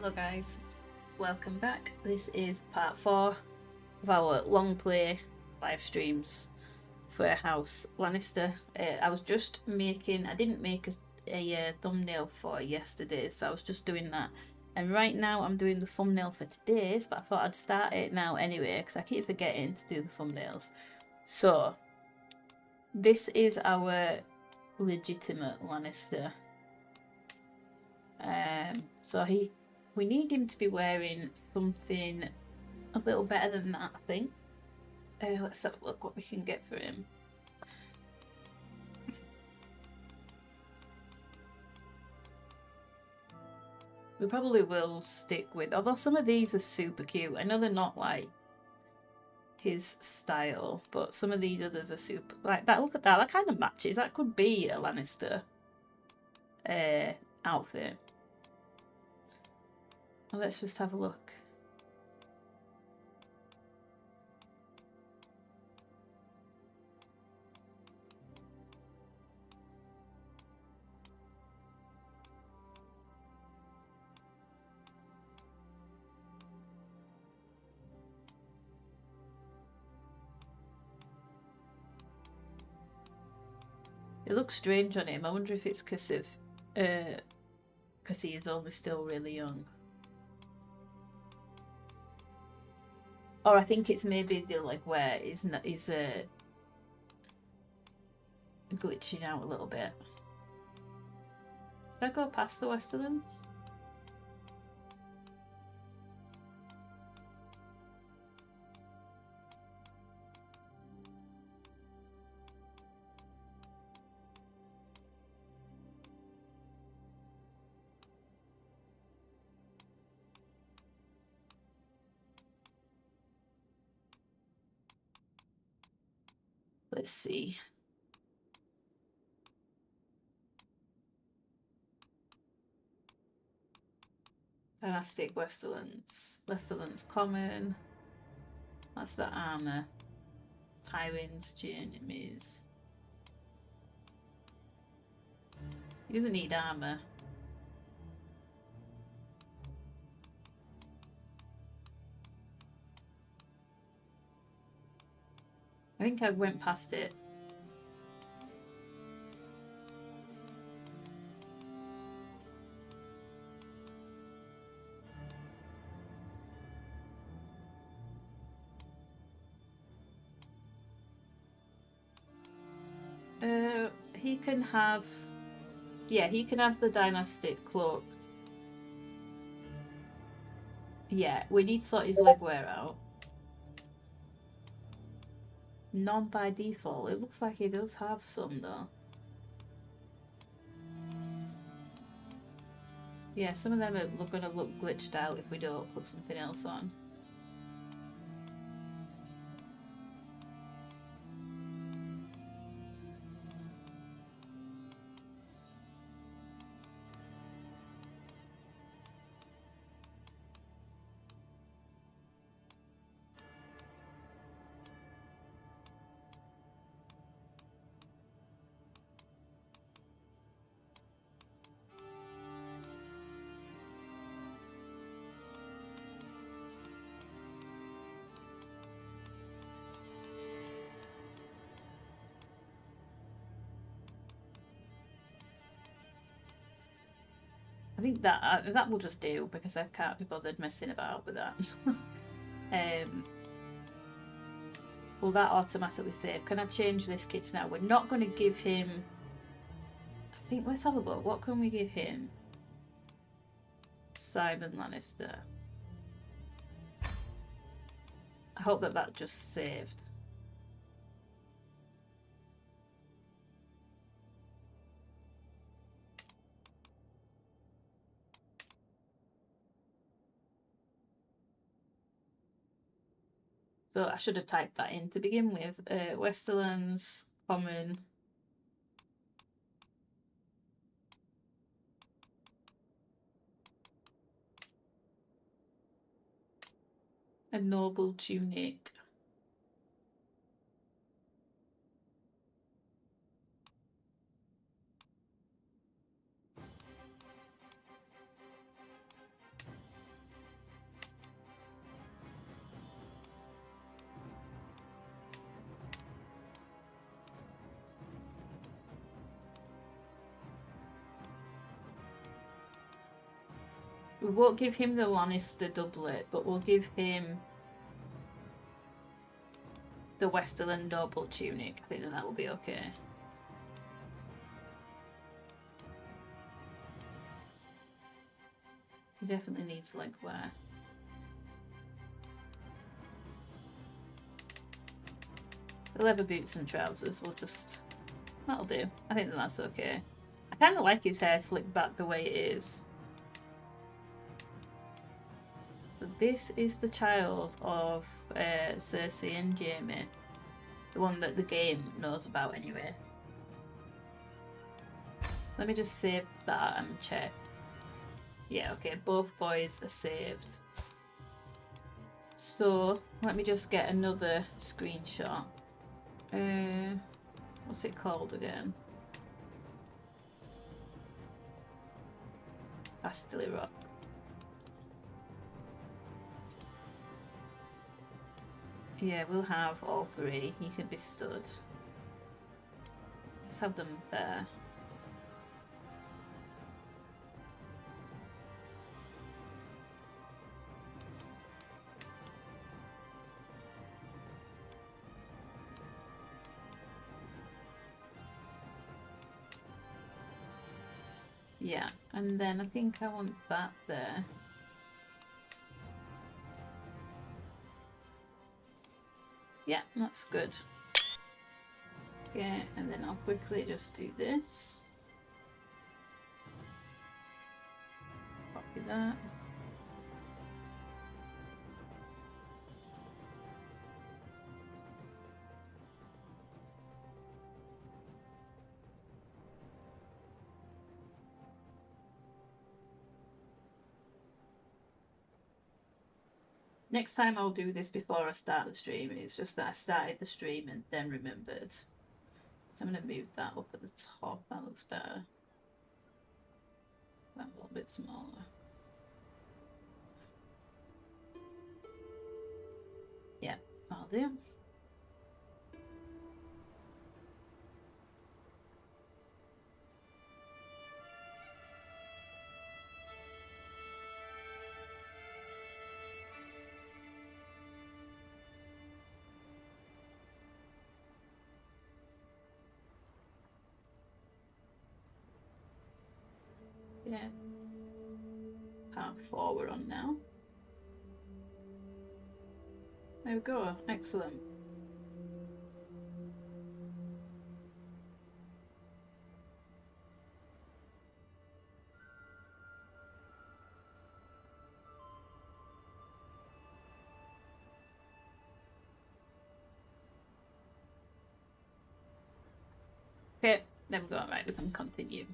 Hello guys, welcome back. This is part 4 of our long play live streams for House Lannister. I was just making, I didn't make a thumbnail for yesterday, so I was just doing that. And right now I'm doing the thumbnail for today's, but I thought I'd start it now anyway, because I keep forgetting to do the thumbnails. So, this is our legitimate Lannister. We need him to be wearing something a little better than that, I think. Let's have a look what we can get for him. We probably will stick with, although some of these are super cute. I know they're not like his style, but some of these others are super, like that. Look at that, that kind of matches. That could be a Lannister outfit. Well, let's just have a look. It looks strange on him. I wonder if it's because he is only still really young. Or I think it's maybe the like where he's glitching out a little bit. Did I go past the Westerlands? Let's see. Dynastic Westerlands. Westerlands common. That's the armor. Tywin's enemies. He doesn't need armor. I think I went past it. He can have... Yeah, he can have the dynastic cloak. Yeah, we need to sort his leg wear out. None by default. It looks like he does have some though. Yeah, some of them are going to look glitched out if we don't put something else on. I think that will just do because I can't be bothered messing about with that. Will that automatically save? Can I change this kit now? We're not going to give him... I think, let's have a look. What can we give him? Simon Lannister. I hope that just saved. So I should have typed that in to begin with. Westerlands, common. A noble tunic. We won't give him the Lannister doublet, but we'll give him the Westerland noble tunic. I think that will be okay. He definitely needs leg wear. The leather boots and trousers will just... that'll do. I think that's okay. I kind of like his hair slicked back the way it is. So this is the child of Cersei and Jaime. The one that the game knows about anyway. So let me just save that and check. Yeah, okay, both boys are saved. So let me just get another screenshot. What's it called again? Casterly Rock. Yeah, we'll have all three. You can be stood. Let's have them there. Yeah, and then I think I want that there. Yeah, that's good. Okay, and then I'll quickly just do this. Copy that. Next time I'll do this before I start the stream. It's just that I started the stream and then remembered. So I'm going to move that up at the top. That looks better. That a little bit smaller. Yeah, I'll do. Yeah. Part 4 we're on now. There we go. Excellent. Okay, there we go. Right, we can continue.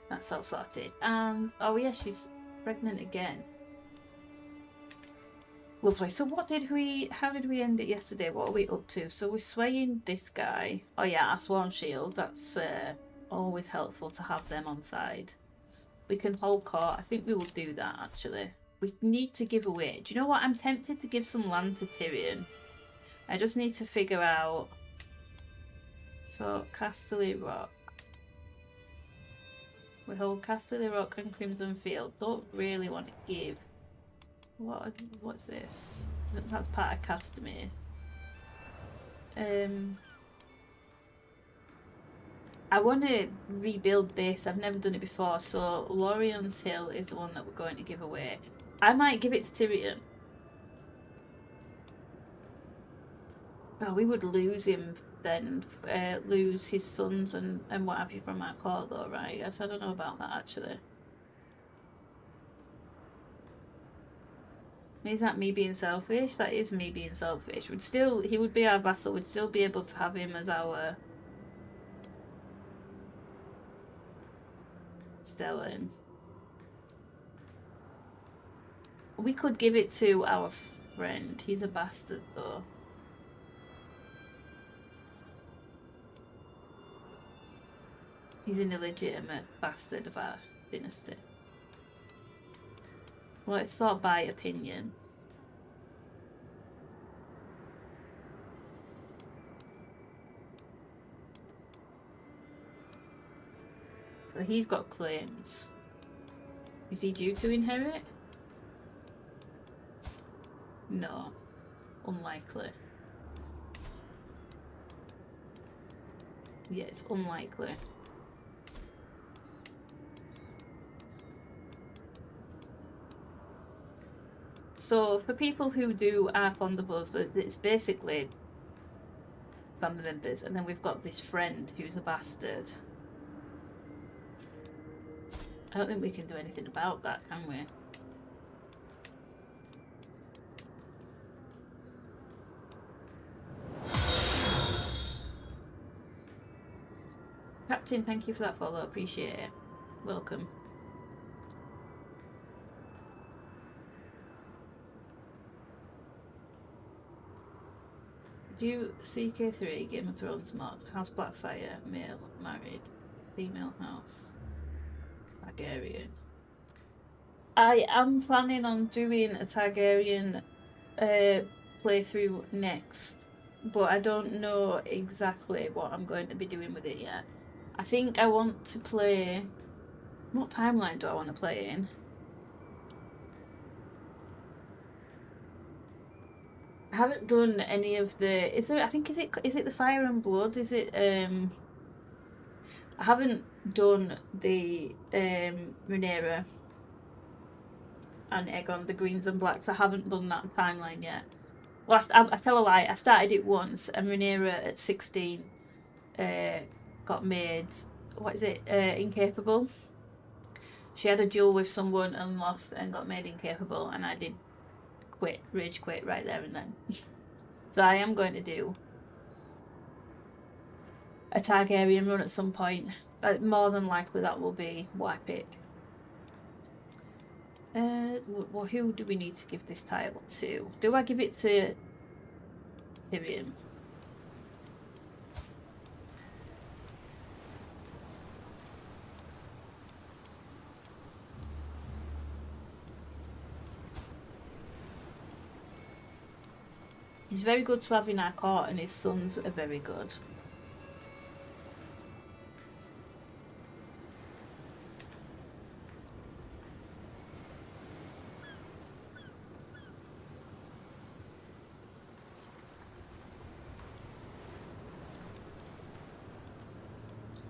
That's all sorted. And oh yeah, she's pregnant again. Lovely. So how did we end it yesterday? What are we up to? So we're swaying this guy. Oh yeah, our Sworn Shield. That's always helpful to have them on side. We can hold court. I think we will do that actually. We need to give away. Do you know what? I'm tempted to give some land to Tyrion. I just need to figure out. So Casterly Rock. We hold Casterly Rock and Crimson Field. Don't really want to give. What's this? That's part of Castamere. I want to rebuild this. I've never done it before. So Lorian's Hill is the one that we're going to give away. I might give it to Tyrion. Well, we would lose him then, lose his sons and what have you from our court though, right? Yes, I don't know about that actually. Is that me being selfish? That is me being selfish. He would be our vassal. We'd still be able to have him as our Stellan. We could give it to our friend. He's a bastard though. He's an illegitimate bastard of our dynasty. Let's sort by opinion. So he's got claims. Is he due to inherit? No. Unlikely. Yeah, it's unlikely. So for people who are fond of us, it's basically family members, and then we've got this friend who's a bastard. I don't think we can do anything about that, can we? Captain, thank you for that follow, appreciate it. Welcome. Do CK3 Game of Thrones mod? House Blackfire, male, married, female house, Targaryen. I am planning on doing a Targaryen playthrough next, but I don't know exactly what I'm going to be doing with it yet. I think I want to play... What timeline do I want to play in? I haven't done any of the... Is it the Fire and Blood? Is it... I haven't done the Rhaenyra and Aegon, the Greens and Blacks. I haven't done that timeline yet. Well, I tell a lie. I started it once, and Rhaenyra at 16 got made... What is it? Incapable. She had a duel with someone and lost and got made incapable, and I did rage quit right there and then. So I am going to do a Targaryen run at some point. More than likely that will be what I pick. Well, who do we need to give this title to? Do I give it to Tyrion? He's very good to have in our court, and his sons are very good.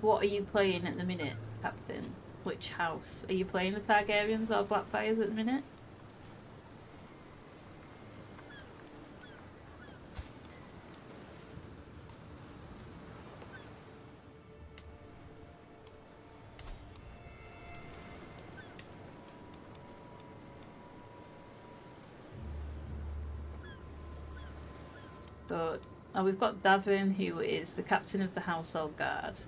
What are you playing at the minute, Captain? Which house? Are you playing the Targaryens or Blackfires at the minute? So we've got Davin, who is the captain of the household guard.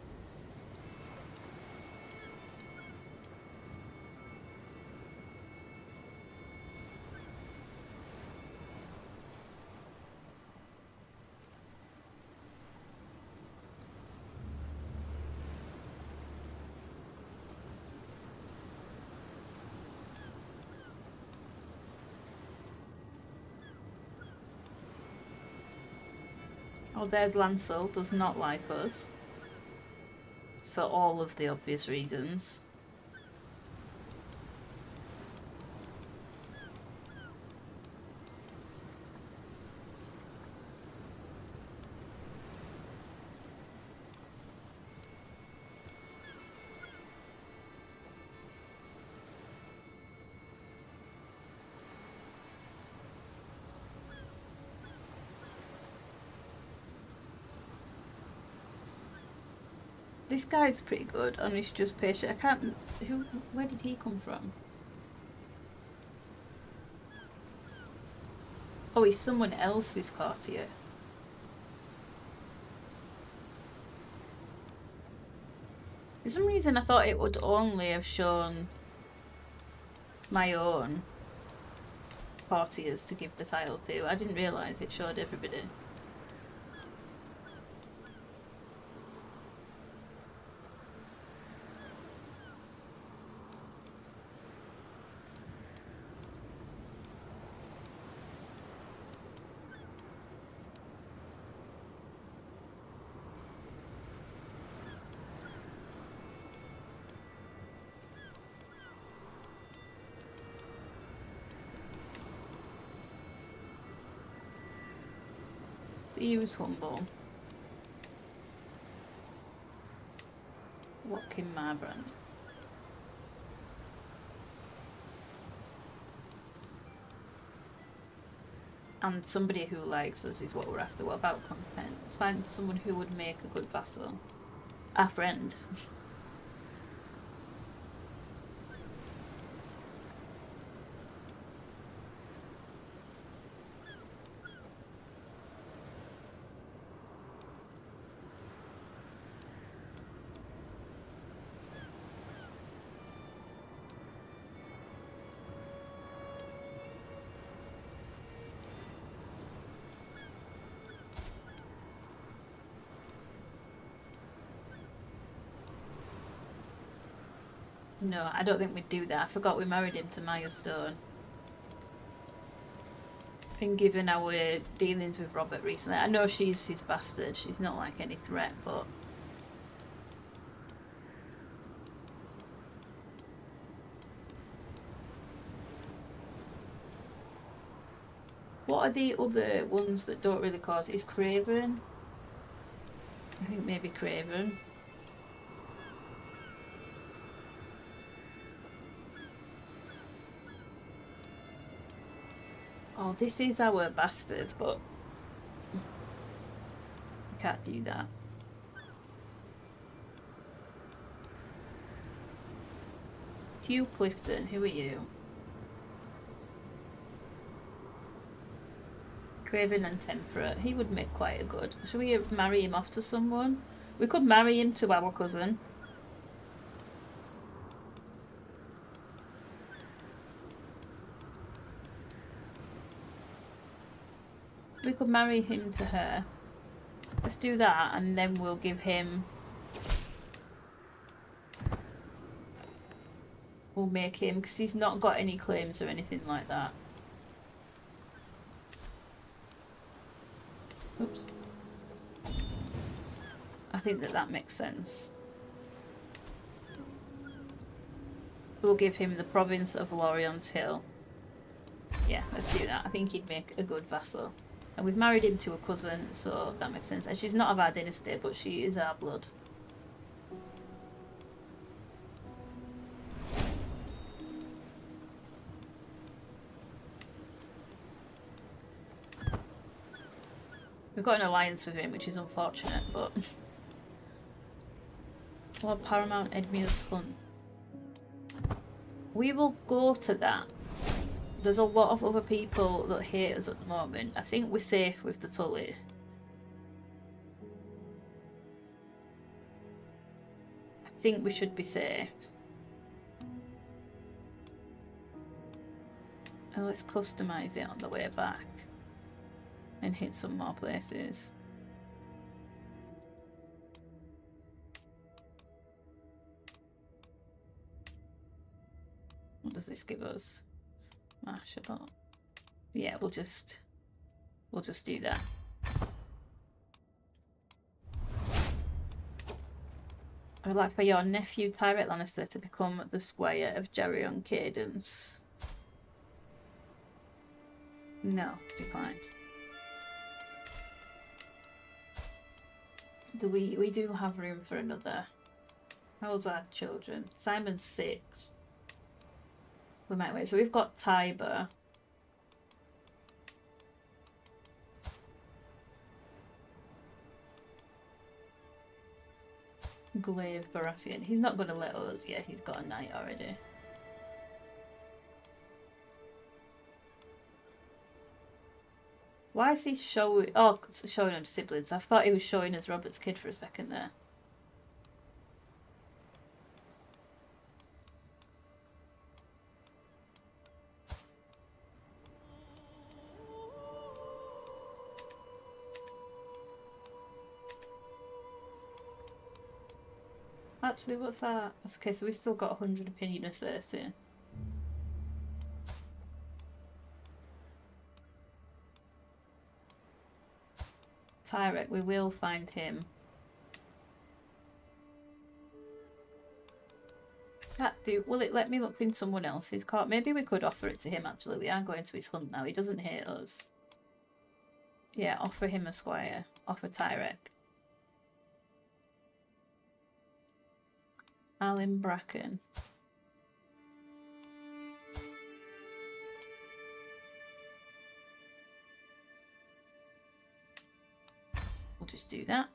Oh, there's Lancel, does not like us. For all of the obvious reasons. This guy's pretty good, and he's just patient. I can't... Where did he come from? Oh, he's someone else's courtier. For some reason I thought it would only have shown my own courtiers to give the title to. I didn't realise it showed everybody. See who's humble. Walking my brand. And somebody who likes us is what we're after. What about content? Let's find someone who would make a good vassal. Our friend. No, I don't think we'd do that. I forgot we married him to Maya Stone. And given our dealings with Robert recently, I know she's his bastard. She's not like any threat, but what are the other ones that don't really cause? Is Craven? I think maybe Craven. Oh, this is our bastard, but we can't do that. Hugh Clifton, who are you? Craven and Temperate. He would make quite a good. Should we marry him off to someone? We could marry him to our cousin. We could marry him to her. Let's do that, and then we'll give him... We'll make him, because he's not got any claims or anything like that. Oops. I think that makes sense. We'll give him the province of Lorion's Hill. Yeah, let's do that. I think he'd make a good vassal. And we've married him to a cousin, so that makes sense. And she's not of our dynasty, but she is our blood. We've got an alliance with him, which is unfortunate, but... Lord Paramount Edmure's Hunt. We will go to that. There's a lot of other people that hate us at the moment. I think we're safe with the Tully. I think we should be safe. And let's customise it on the way back. And hit some more places. What does this give us? Marshall. Yeah, we'll just do that. I would like for your nephew Tyrell Lannister to become the Squire of Geryon Cadence. No, declined. We do have room for another. How's our children? Simon's 6. We might wait. So we've got Tiber. Glaive Baratheon. He's not going to let us. Yeah, he's got a knight already. Why is he showing... Oh, showing us siblings. I thought he was showing us Robert's kid for a second there. Actually, what's that? Okay, so we've still got 100 opinion of Cersei. Tyrek, we will find him. That do. Will it let me look in someone else's court? Maybe we could offer it to him, actually. We are going to his hunt now. He doesn't hate us. Yeah, offer him a squire. Offer Tyrek. Alan Bracken. We'll just do that.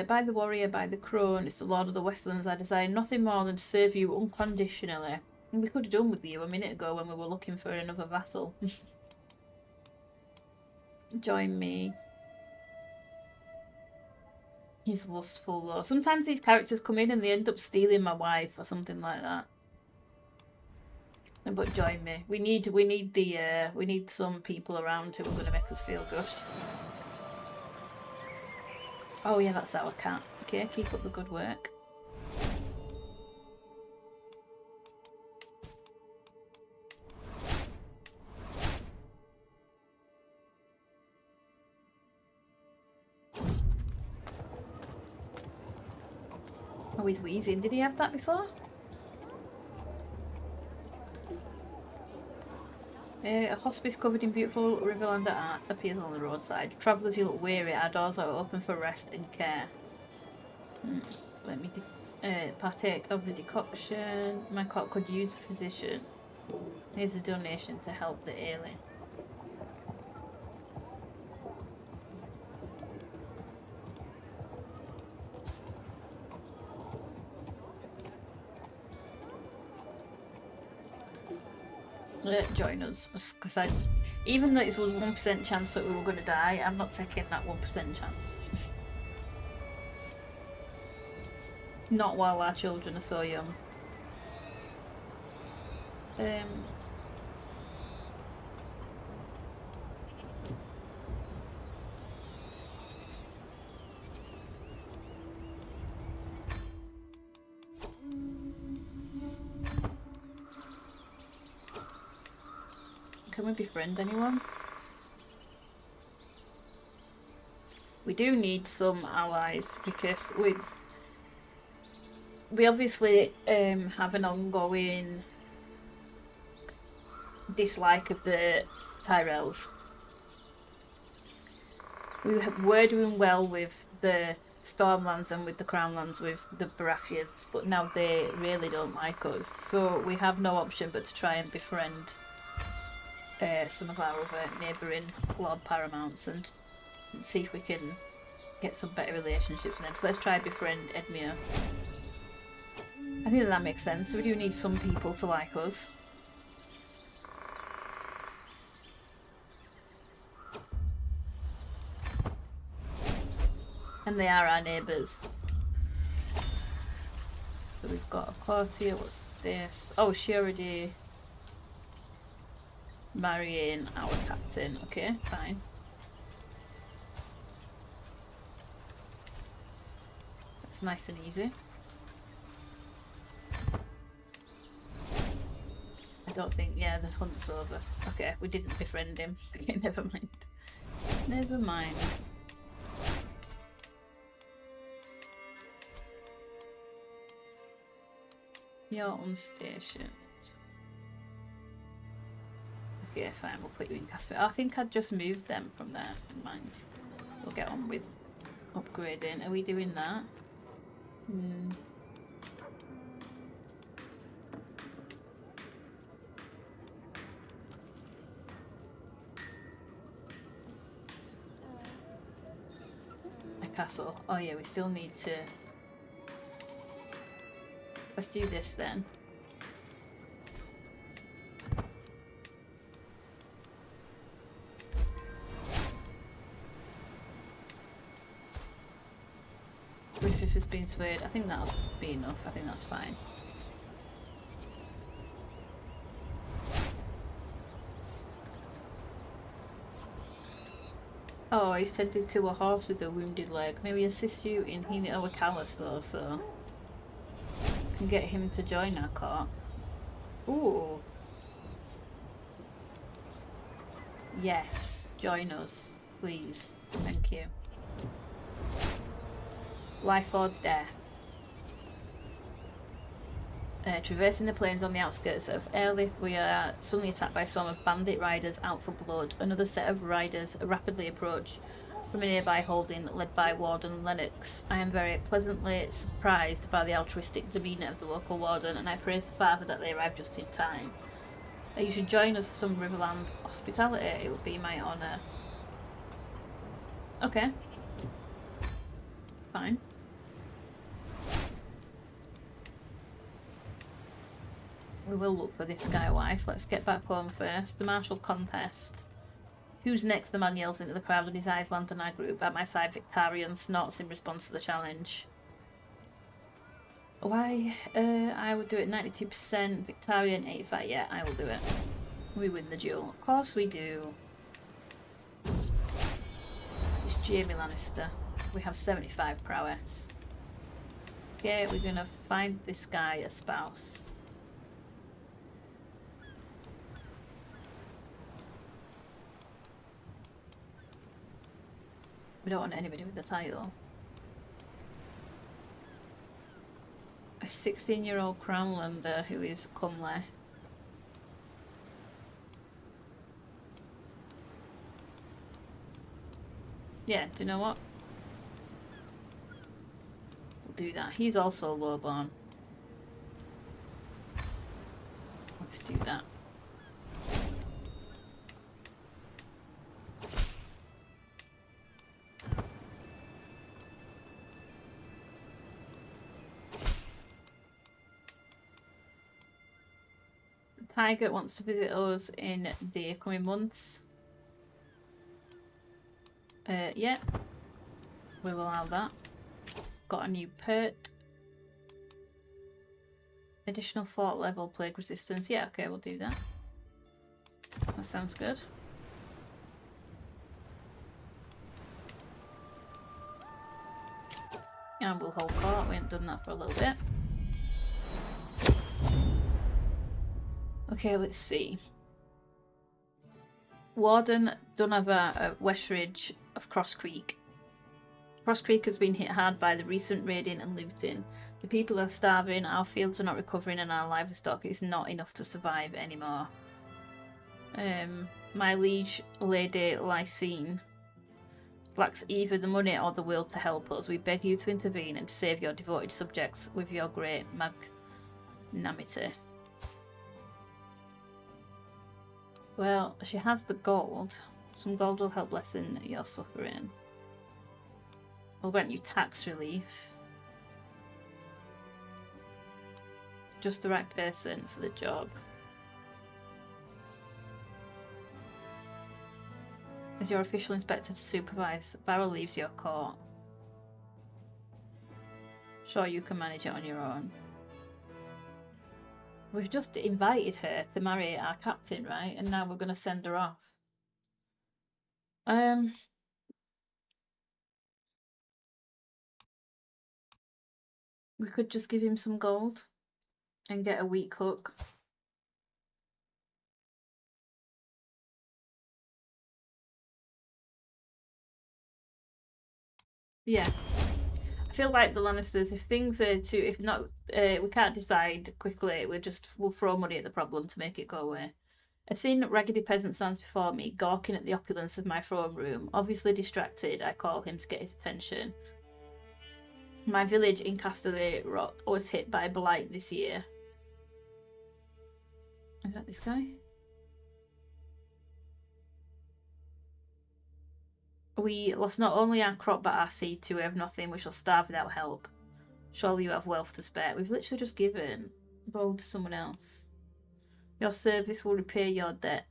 By the warrior, by the crone, it's the Lord of the Westlands. I desire nothing more than to serve you unconditionally. And we could have done with you a minute ago when we were looking for another vassal. Join me. He's lustful though. Sometimes these characters come in and they end up stealing my wife or something like that. But join me. We need some people around who are going to make us feel good. Oh yeah, that's our cat. Okay, keep up the good work. Oh, he's wheezing. Did he have that before? A hospice covered in beautiful Riverlander art appears on the roadside. Travellers who look weary, our doors are open for rest and care. Let me partake of the decoction. My cot could use a physician. Here's a donation to help the ailing. Join us, because even though it was 1% chance that we were going to die, I'm not taking that 1% chance. Not while our children are so young. Can we befriend anyone? We do need some allies because we obviously have an ongoing dislike of the Tyrells. We were doing well with the Stormlands and with the Crownlands with the Baratheons, but now they really don't like us. So we have no option but to try and befriend some of our other neighbouring Lord Paramounts and see if we can get some better relationships with them. So let's try befriend Edmure. I think that makes sense. We do need some people to like us. And they are our neighbours. So we've got a courtier. What's this? Oh, she already marrying our captain. Okay, fine. That's nice and easy. I don't think, yeah, the hunt's over. Okay, we didn't befriend him. Okay, never mind. Never mind. You're unstationed. Okay, fine, we'll put you in Castle. I think I'd just moved them from there. Never mind. We'll get on with upgrading. Are we doing that? A castle. Oh yeah, we still need to... Let's do this then. Griffith has been swayed. I think that'll be enough. I think that's fine. Oh, he's tended to a horse with a wounded leg. Maybe assist you in healing our callus though, so can get him to join our court. Ooh. Yes, join us, please. Thank you. Life or death. Traversing the plains on the outskirts of Airlift, we are suddenly attacked by a swarm of bandit riders out for blood. Another set of riders rapidly approach from a nearby holding led by Warden Lennox. I am very pleasantly surprised by the altruistic demeanour of the local warden, and I praise the father that they arrived just in time. You should join us for some Riverland hospitality. It would be my honour. Okay. Fine. We will look for this guy wife. Let's get back home first. The martial contest. Who's next? The man yells into the crowd and his eyes land on our group. At my side, Victarion snorts in response to the challenge. Why? I would do it 92%. Victarion 85. Yeah, I will do it. We win the duel. Of course we do. It's Jaime Lannister. We have 75 prowess. Okay, we're gonna find this guy a spouse. We don't want anybody with the title. A 16-year-old Crownlander who is comely. Yeah, do you know what? We'll do that. He's also lowborn. Let's do that. Tiger wants to visit us in the coming months. Yeah, we will allow that. Got a new perk. Additional 4th level plague resistance. Yeah, okay, we'll do that. That sounds good. And we'll hold court. We haven't done that for a little bit. Okay, let's see. Warden Dunava at Westridge of Cross Creek. Cross Creek has been hit hard by the recent raiding and looting. The people are starving, our fields are not recovering, and our livestock is not enough to survive anymore. My liege Lady Lysine lacks either the money or the will to help us. We beg you to intervene and save your devoted subjects with your great magnanimity. Well, she has the gold. Some gold will help lessen your suffering. We'll grant you tax relief. Just the right person for the job. As your official inspector to supervise, Barrow leaves your court. Sure, you can manage it on your own. We've just invited her to marry our captain, right? And now we're going to send her off. We could just give him some gold and get a weak hook. Yeah. I feel like the Lannisters, if things are too, if not, we can't decide quickly, we'll throw money at the problem to make it go away. A thin, raggedy peasant stands before me, gawking at the opulence of my throne room. Obviously distracted, I call him to get his attention. My village in Casterly Rock was hit by blight this year. Is that this guy? We lost not only our crop but our seed too. We have nothing. We shall starve without help. Surely you have wealth to spare. We've literally just given gold to someone else. Your service will repay your debt.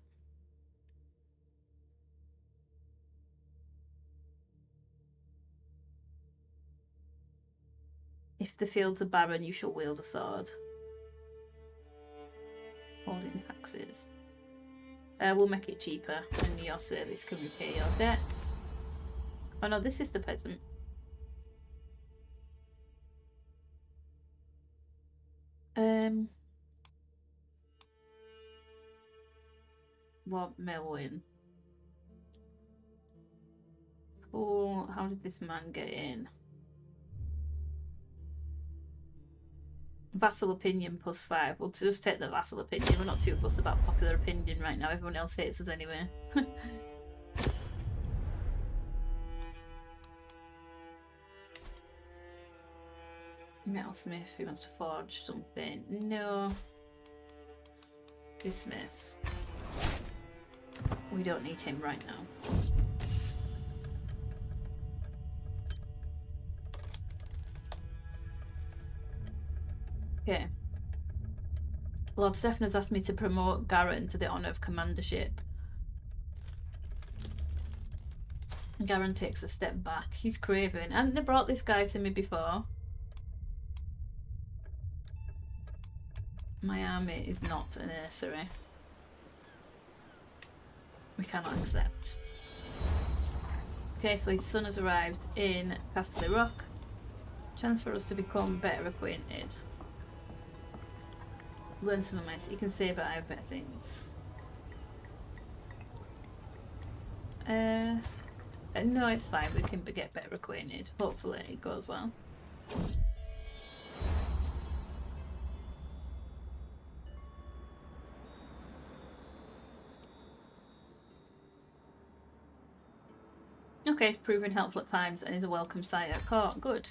If the fields are barren, you shall wield a sword. Holding taxes. We'll make it cheaper, and your service can repay your debt. Oh no, this is the peasant. What Melwin? Oh, how did this man get in? Vassal opinion +5. We'll just take the vassal opinion. We're not too fussed about popular opinion right now. Everyone else hates us anyway. Metalsmith, he wants to forge something. No. Dismiss. We don't need him right now. Okay. Lord Stefan has asked me to promote Garen to the honour of commandership. Garen takes a step back. He's craven. Haven't they brought this guy to me before? My army is not a nursery. We cannot accept. Okay, so his son has arrived in Casterly Rock. Chance for us to become better acquainted. Learn some of my... You can say that I have better things. No, it's fine. We can get better acquainted. Hopefully it goes well. Okay, it's proven helpful at times and is a welcome sight at court. Good.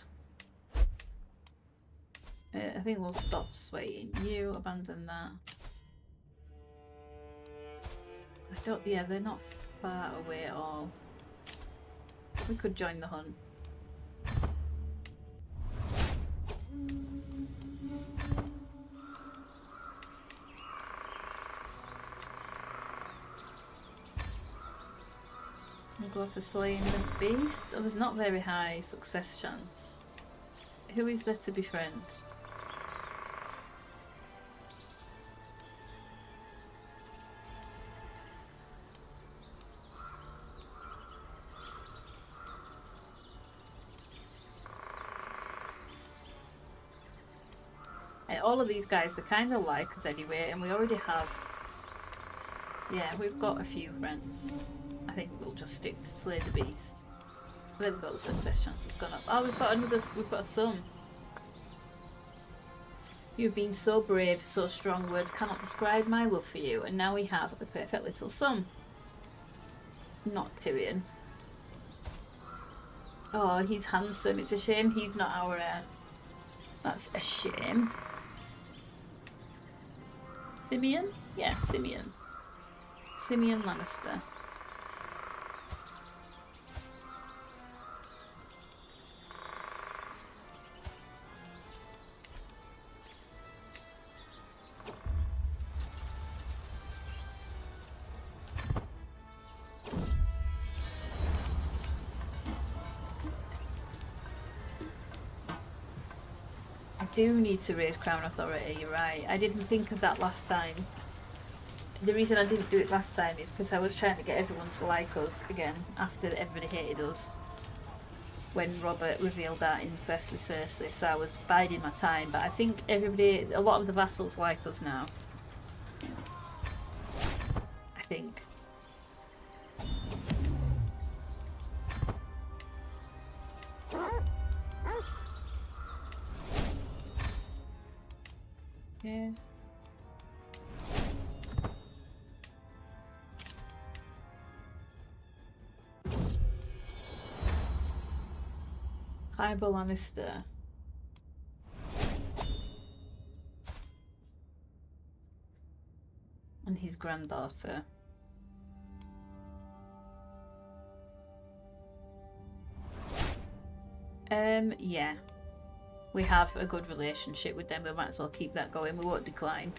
I think we'll stop swaying you. Abandon that. I don't... Yeah, they're not far away at all. We could join the hunt. We'll go for slaying the beast. Oh, there's not very high success chance. Who is there to befriend? All of these guys, they kind of like us anyway, and we already have... Yeah, we've got a few friends. I think we'll just stick to slay the beast. There we go, the success chance has gone up. Oh, we've got another... We've got a son. You've been so brave, so strong, words cannot describe my love for you, and now we have a perfect little son. Not Tyrion. Oh, he's handsome. It's a shame he's not our heir. That's a shame. Simeon? Yeah, Simeon. Simeon Lannister. Do need to raise Crown Authority, you're right. I didn't think of that last time. The reason I didn't do it last time is because I was trying to get everyone to like us again after everybody hated us when Robert revealed that incest with Cersei, so I was biding my time, but I think everybody, a lot of the vassals like us now. I think. Yeah. Hannibal Lannister. And his granddaughter. Yeah. We have a good relationship with them, we might as well keep that going, we won't decline.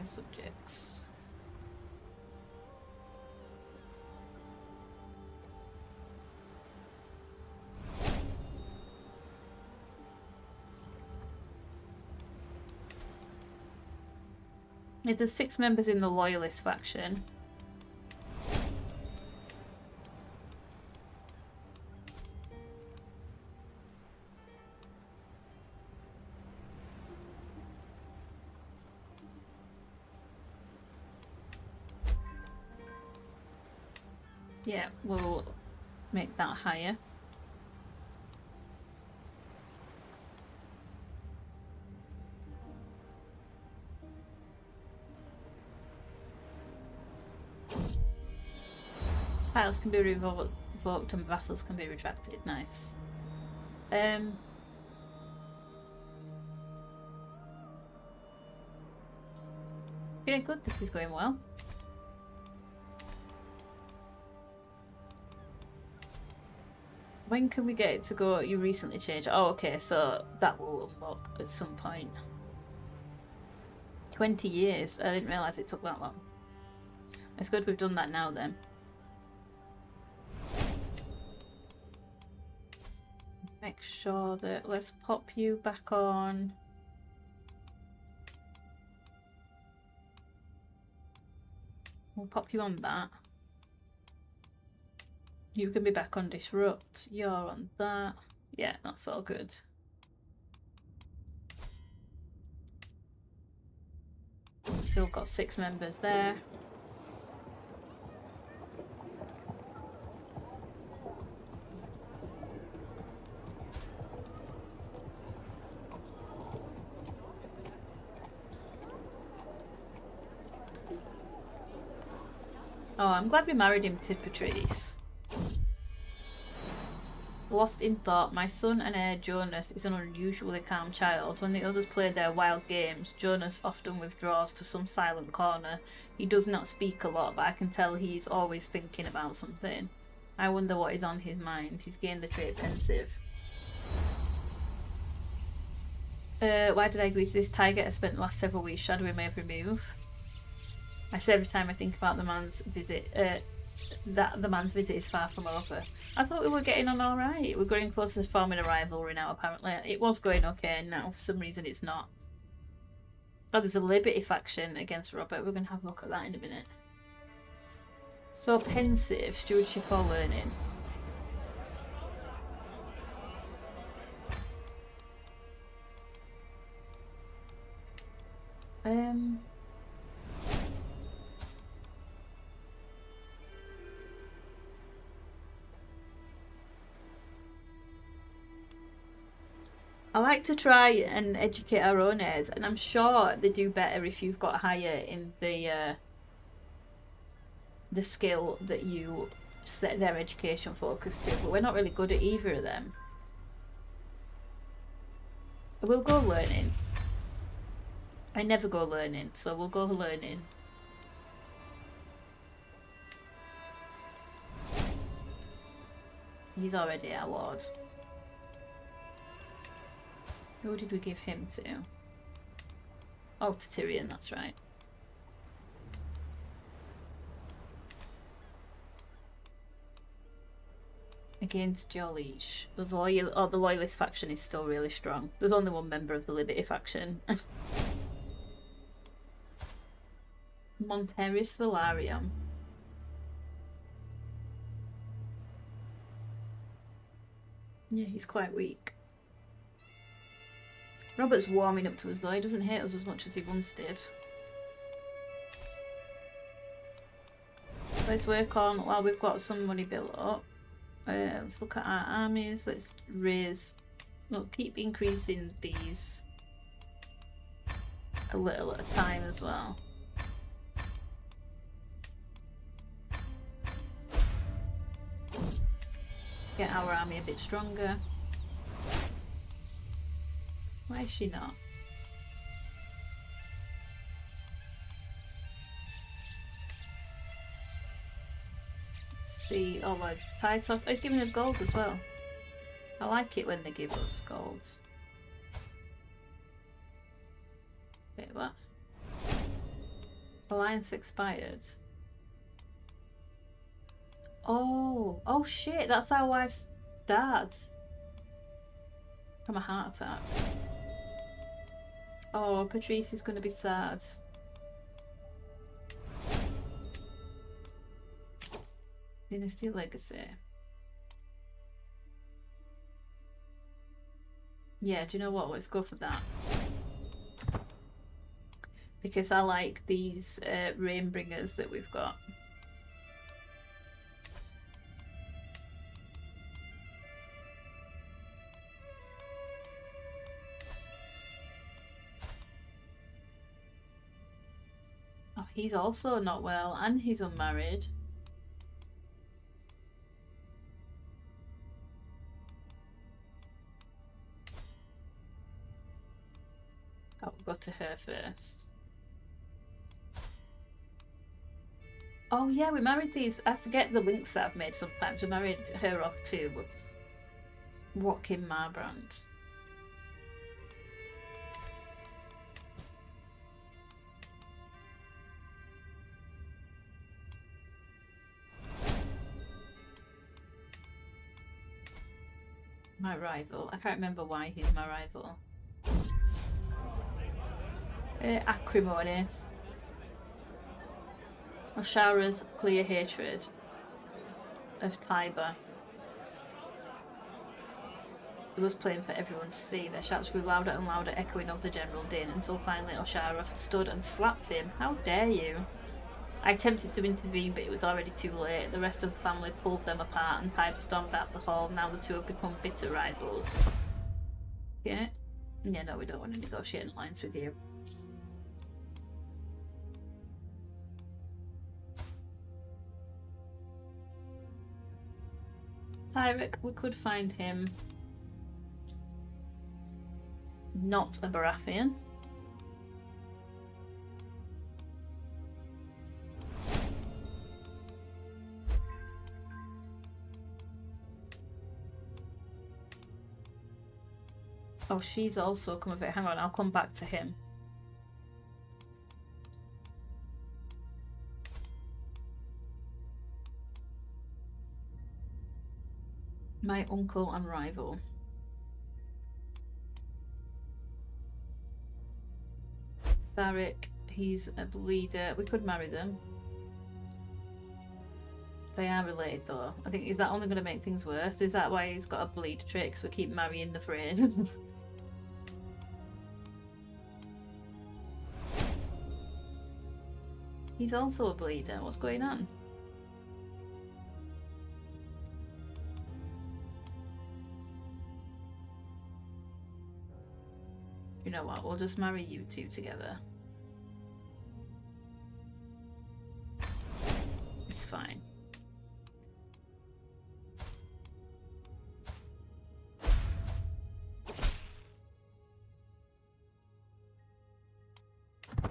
Subjects. There's 6 members in the Loyalist faction. Yeah, we'll make that higher. Titles can be revoked and vassals can be retracted. Nice. Feeling good, this is going well. When can we get it to go? You recently changed. Oh, okay, so that will unlock at some point. 20 years. I didn't realise it took that long. It's good we've done that now then. Make sure that, let's pop you back on. We'll pop you on that. You can be back on Disrupt. You're on that. Yeah, that's all good. Still got 6 members there. Oh, I'm glad we married him to Patrice. Lost in thought, my son and heir Jonas is an unusually calm child. When the others play their wild games, Jonas often withdraws to some silent corner. He does not speak a lot, but I can tell he is always thinking about something. I wonder what is on his mind. He's gained the trait pensive. Why did I agree to this? Tiger I spent the last several weeks shadowing my every move. I say every time I think about the man's visit, that the man's visit is far from over. I thought we were getting on alright. We're getting closer to forming a rivalry now, apparently. It was going okay, and now for some reason it's not. Oh, there's a Liberty faction against Robert. We're going to have a look at that in a minute. So, pensive, stewardship or learning. I like to try and educate our own heirs, and I'm sure they do better if you've got higher in the skill that you set their education focus to, but we're not really good at either of them. We'll go learning. I never go learning, so we'll go learning. He's already our lord. Who did we give him to? Oh, to Tyrion, that's right. Against Jollish. The Loyalist faction is still really strong. There's only one member of the Liberty faction. Monteris Valarium. Yeah, he's quite weak. Robert's warming up to us though, he doesn't hate us as much as he once did. Let's work on, while we've got some money built up, let's look at our armies, let's raise, we'll keep increasing these a little at a time as well. Get our army a bit stronger. Why is she not? Let's see, oh look, Titos. Oh, it's giving us gold as well. I like it when they give us gold. Wait, what? Alliance expired. Oh shit, that's our wife's dad. From a heart attack. Oh, Patrice is going to be sad. Dynasty Legacy. Yeah, do you know what? Let's go for that. Because I like these Rainbringers that we've got. Oh, he's also not well, and he's unmarried. I'll go to her first. Oh yeah, we married these. I forget the links that I've made sometimes. We married her off to Joachim Marbrand. My rival. I can't remember why he's my rival. Acrimony. Oshara's clear hatred of Tiber. It was plain for everyone to see. Their shouts grew louder and louder, echoing over the general din, until finally Oshara stood and slapped him. How dare you! I attempted to intervene, but it was already too late. The rest of the family pulled them apart, and Tiber stormed out the hall. Now the two have become bitter rivals. Yeah? Yeah, no, we don't want to negotiate an alliance with you. Tyrek, we could find him not a Baratheon. Oh, she's also come of it. Hang on, I'll come back to him. My uncle and rival. Tharek, he's a bleeder. We could marry them. They are related though. I think, is that only going to make things worse? Is that why he's got a bleed trick? So we keep marrying the phrase. He's also a bleeder. What's going on? You know what? We'll just marry you two together. It's fine.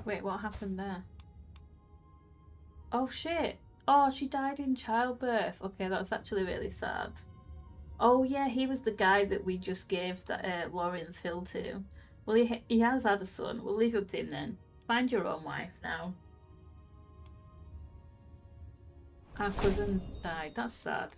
Wait, what happened there? Oh shit! Oh, she died in childbirth. Okay, that's actually really sad. Oh yeah, he was the guy that we just gave that Lawrence Hill to. Well, he has had a son. We'll leave it up to him then. Find your own wife now. Our cousin died. That's sad.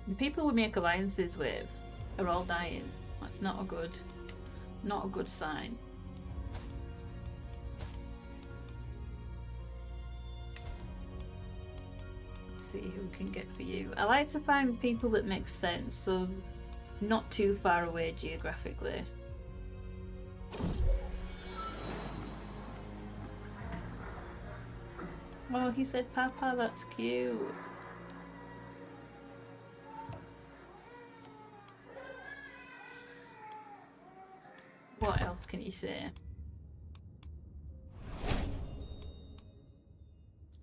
The people we make alliances with are all dying. That's not a good sign. Let's see who we can get for you. I like to find people that make sense, so not too far away geographically. Oh, he said Papa, that's cute. What else can you say?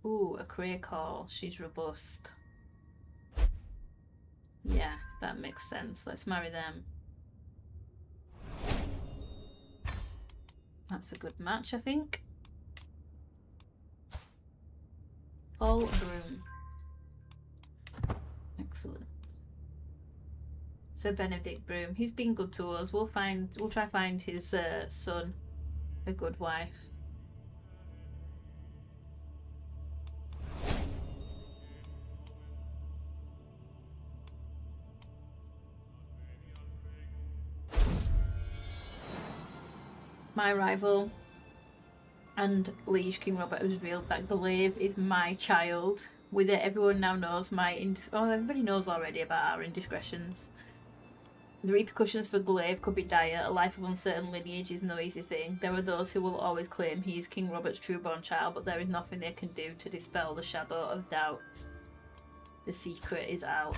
Ooh, a career call. She's robust. Yeah, that makes sense. Let's marry them. That's a good match, I think. Paul Broom. Excellent. Sir Benedict Broom. He's been good to us. We'll try find his son a good wife. My rival and liege King Robert has revealed that Glaive is my child. With it, everyone now knows everybody knows already about our indiscretions. The repercussions for Glaive could be dire. A life of uncertain lineage is no easy thing. There are those who will always claim he is King Robert's true-born child, but there is nothing they can do to dispel the shadow of doubt. The secret is out.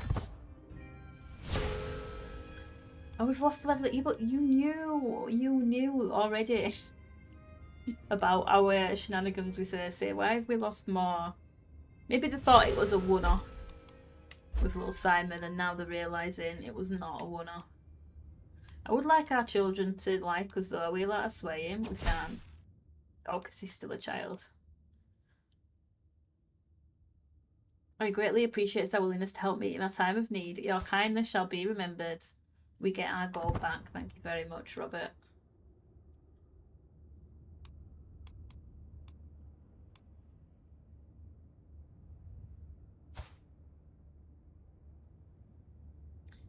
Oh, we've lost a level. Yeah, but you knew already about our shenanigans with Cersei. Why have we lost more? Maybe they thought it was a one-off with little Simon, and now they're realising it was not a one-off. I would like our children to like us, though. We let us sway him. We can't. Oh, because he's still a child. I greatly appreciate thy willingness to help me in my time of need. Your kindness shall be remembered. We get our gold back. Thank you very much, Robert.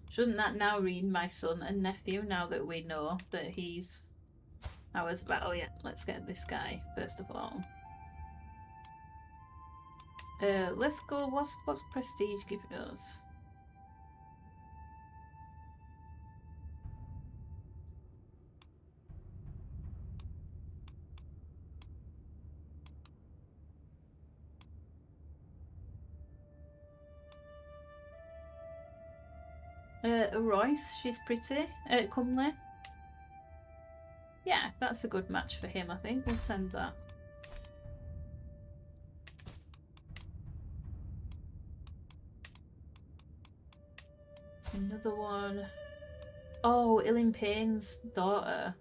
Shouldn't that now read my son and nephew, now that we know that he's ours? But oh yeah, let's get this guy first of all. Let's go. What's prestige giving us? Royce, she's pretty. Comely. Yeah, that's a good match for him, I think. We'll send that. Another one. Oh, Ilyn Payne's daughter.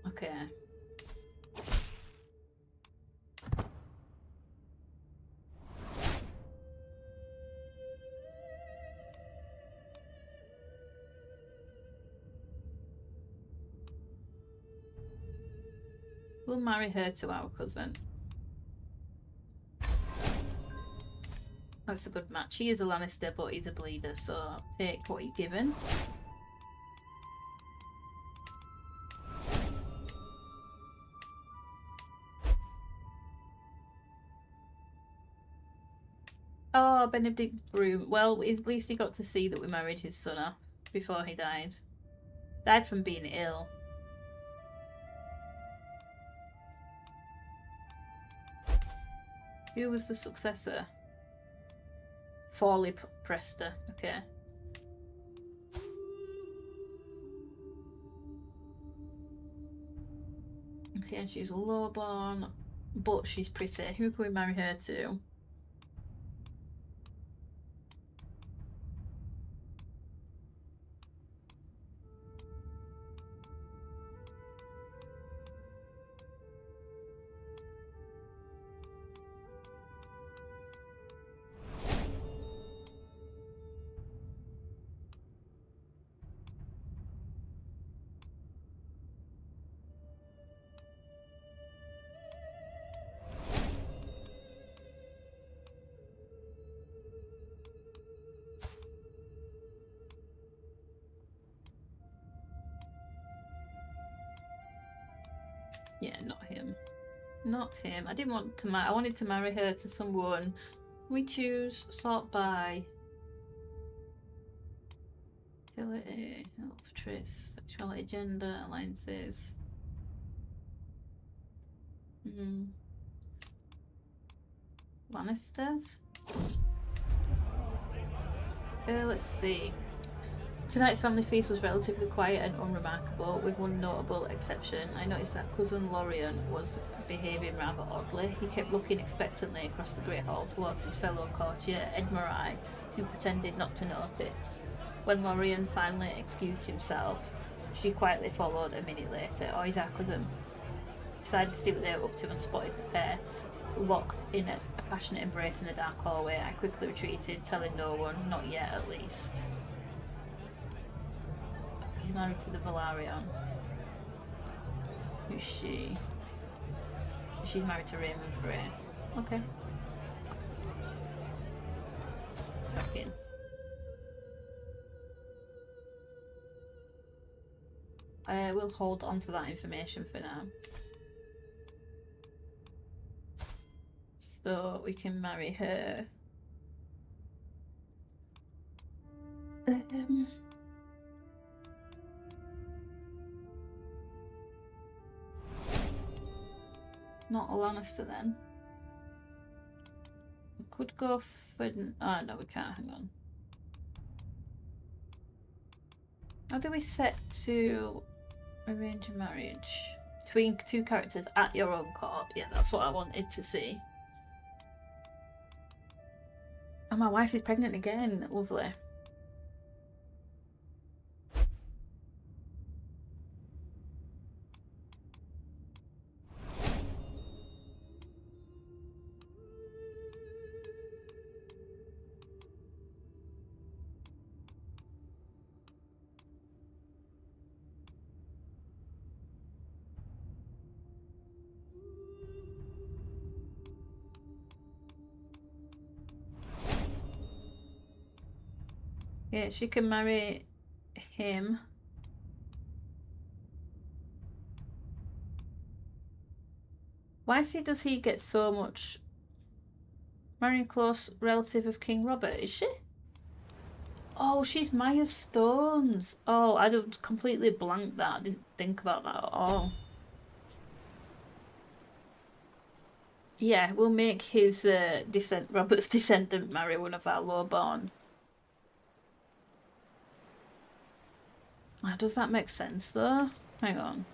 Okay. We'll marry her to our cousin. That's a good match. He is a Lannister, but he's a bleeder, so take what you're given. Oh, Benedict Broom. Well, at least he got to see that we married his son off before he died. Died from being ill. Who was the successor? Forley Prester. Okay. Okay, and she's lowborn, but she's pretty. Who can we marry her to? Yeah, not him. Not him. I didn't want to I wanted to marry her to someone. We choose sort by fertility, health, trace, sexuality, gender, alliances. Lannisters? Let's see. Tonight's family feast was relatively quiet and unremarkable, with one notable exception. I noticed that cousin Lorien was behaving rather oddly. He kept looking expectantly across the great hall towards his fellow courtier, Edmurai, who pretended not to notice. When Lorien finally excused himself, she quietly followed a minute later. Oh, he's our cousin. Decided to see what they were up to and spotted the pair locked in a passionate embrace in a dark hallway. I quickly retreated, telling no one, not yet at least. He's married to the Velaryon. Who's she? She's married to Raymond Frey. Okay. Shocking. We'll hold on to that information for now. So we can marry her. Not a Lannister then. We could go for... Oh no, we can't, hang on. How do we set to arrange a marriage between two characters at your own court? Yeah, that's what I wanted to see. And my wife is pregnant again. Lovely. Yeah, she can marry him. Why does he get so much? Marrying a close relative of King Robert, is she? Oh, she's Maya Stones. Oh, I don't completely blanked that. I didn't think about that at all. Yeah, we'll make his Robert's descendant marry one of our lowborn. Does that make sense though? Hang on.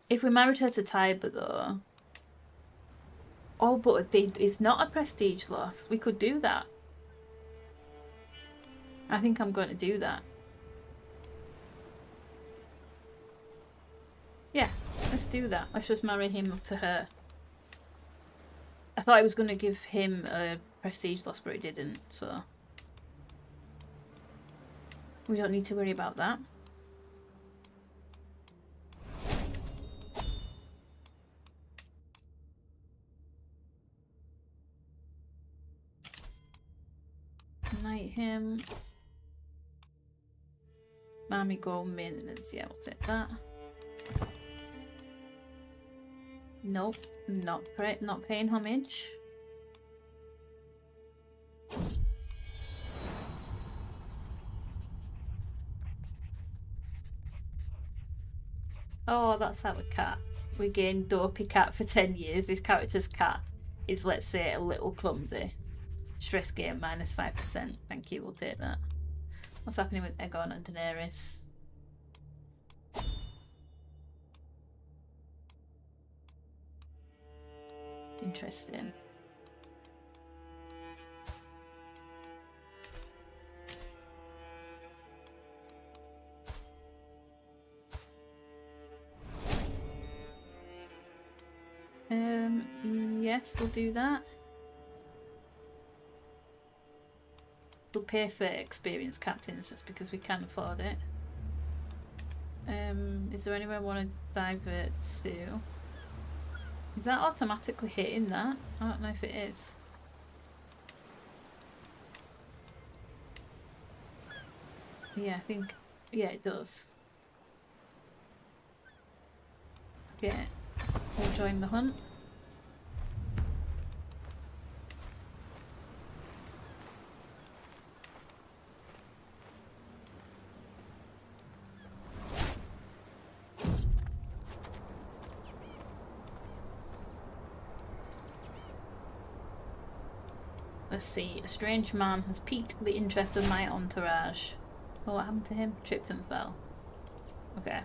If we married her to Tiber though. Oh, but it's not a prestige loss. We could do that. I think I'm going to do that. Yeah, let's do that. Let's just marry him to her. I thought I was going to give him a prestige loss, but it didn't, so we don't need to worry about that. Knight him. Mammy gold maintenance. Yeah, we'll take that. Nope, not paying homage. Oh, that's our cat. We gained Dopey Cat for 10 years. This character's cat is, let's say, a little clumsy. Stress gain minus 5%. Thank you, we'll take that. What's happening with Aegon and Daenerys? Interesting. Yes, we'll do that. We'll pay for experienced captains just because we can afford it. Is there anywhere I want to divert to? Is that automatically hitting that? I don't know if it is. Yeah, I think... yeah, it does. Yeah, we'll join the hunt. Let's see. A strange man has piqued the interest of my entourage. Oh, what happened to him? Tripped and fell. Okay.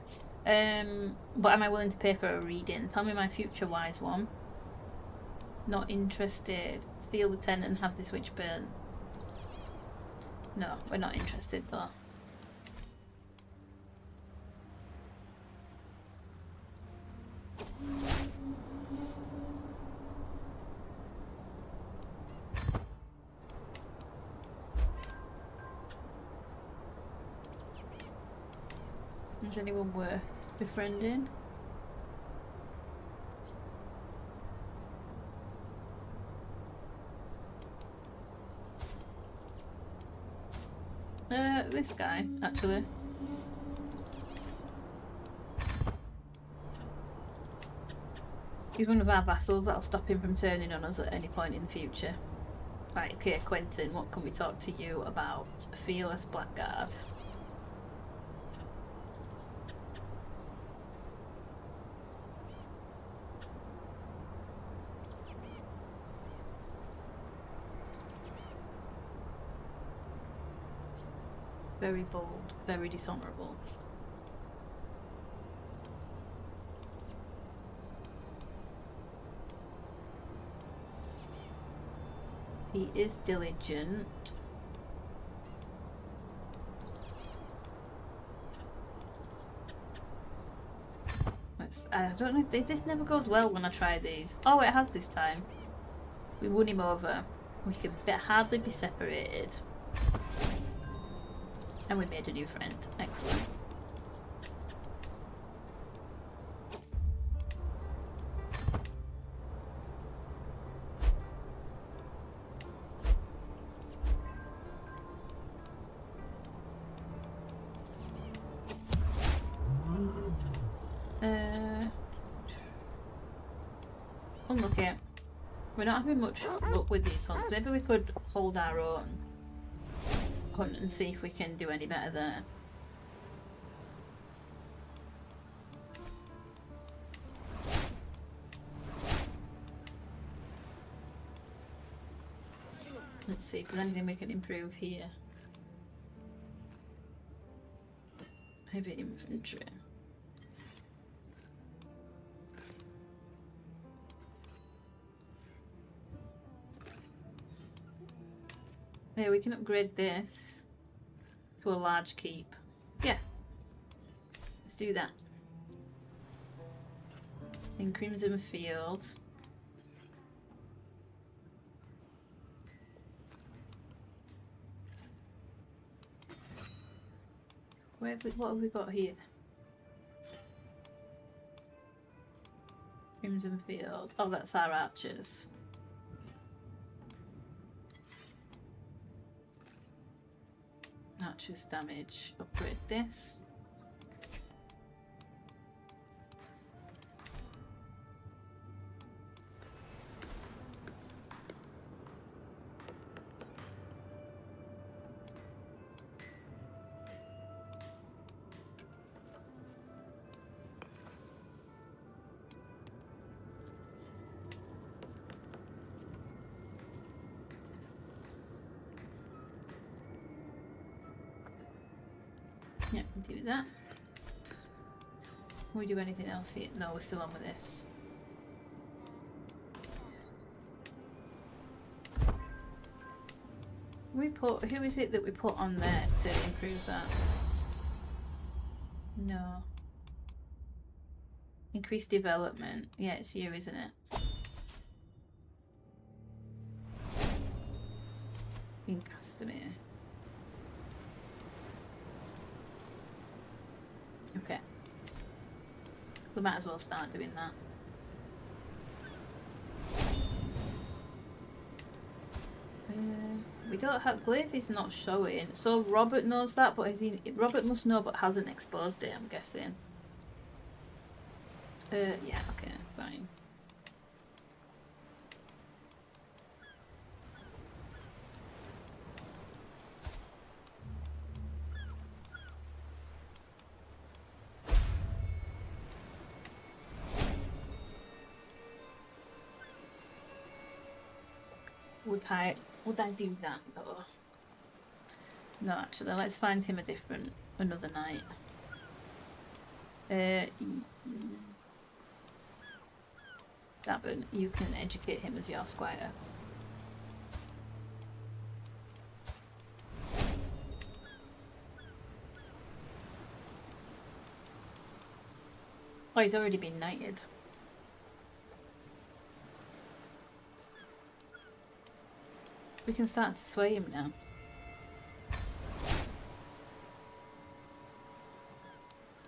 But am I willing to pay for a reading? Tell me my future wise one. Not interested. Steal the tent and have this witch burn. No, we're not interested though. Is anyone worth befriending? This guy, actually. He's one of our vassals. That'll stop him from turning on us at any point in the future. Right, okay, Quentin, what can we talk to you about? Fearless Blackguard. Very bold, very dishonourable. He is diligent. I don't know, this never goes well when I try these. Oh, it has this time. We won him over. We could hardly be separated. And we made a new friend. Excellent. Unlucky. We're not having much luck with these hunts. Maybe we could hold our own hunt and see if we can do any better there. Let's see if there's anything we can improve here. Heavy infantry. Yeah, we can upgrade this to a large keep. Yeah. Let's do that. In Crimson Field. What have we got here? Crimson Field. Oh, that's our archers. Archers damage. Upgrade this. Yeah, do that. Can we do anything else here? No, we're still on with this. Who is it that we put on there to improve that? No. Increase development. Yeah, it's you, isn't it? In Castamere. Okay. We might as well start doing that. We don't have... Glaive is not showing. So Robert knows that, but Robert must know but hasn't exposed it, I'm guessing. Yeah, okay, fine. Would I do that though? No, actually, let's find him another night. Davin, you can educate him as your squire. Oh, he's already been knighted. We can start to sway him now.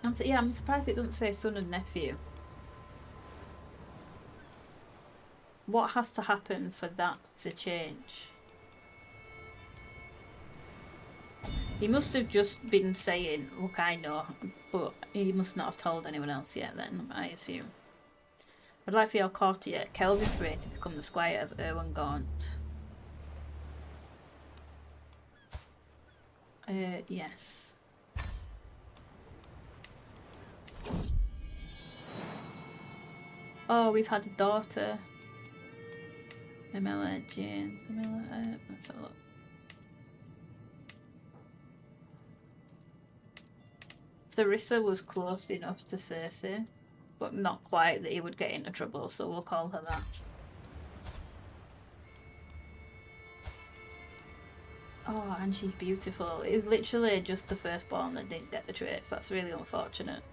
I'm surprised it doesn't say son and nephew. What has to happen for that to change? He must have just been saying, look, I know, but he must not have told anyone else yet then, I assume. I'd like for your courtier, Kelvin Frey, to become the squire of Erwin Gaunt. Yes. Oh, we've had a daughter. Camilla, Jane. Camilla, let's have a look. Sarissa was close enough to Cersei, but not quite that he would get into trouble, so we'll call her that. Oh, and she's beautiful. It's literally just the firstborn that didn't get the traits. That's really unfortunate.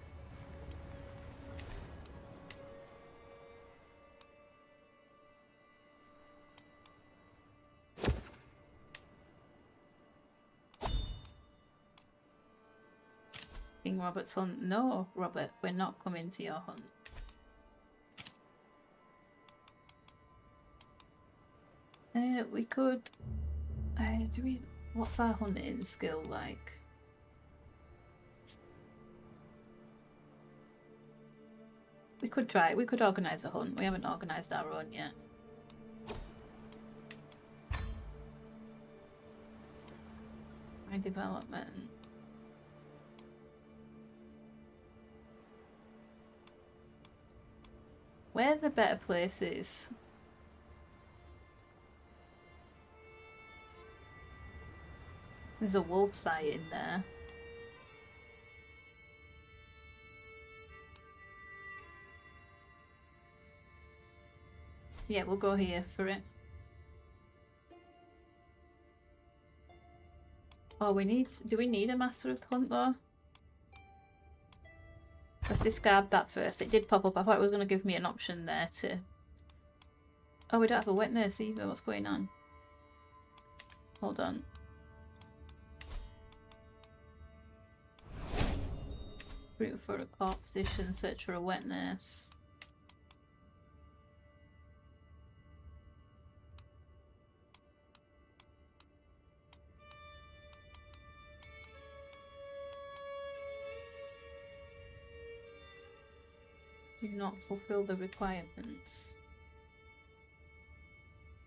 King Robert's hunt. No, Robert, we're not coming to your hunt. We could... What's our hunting skill like? We could try. We could organise a hunt. We haven't organised our own yet. My development. Where are the better places? There's a wolf site in there. Yeah, we'll go here for it. Oh, do we need a Master of the Hunt though? Let's discard that first. It did pop up. I thought it was going to give me an option there to... Oh, we don't have a wet nurse either. What's going on? Hold on. Route for a court position, search for a wet nurse. Do not fulfill the requirements.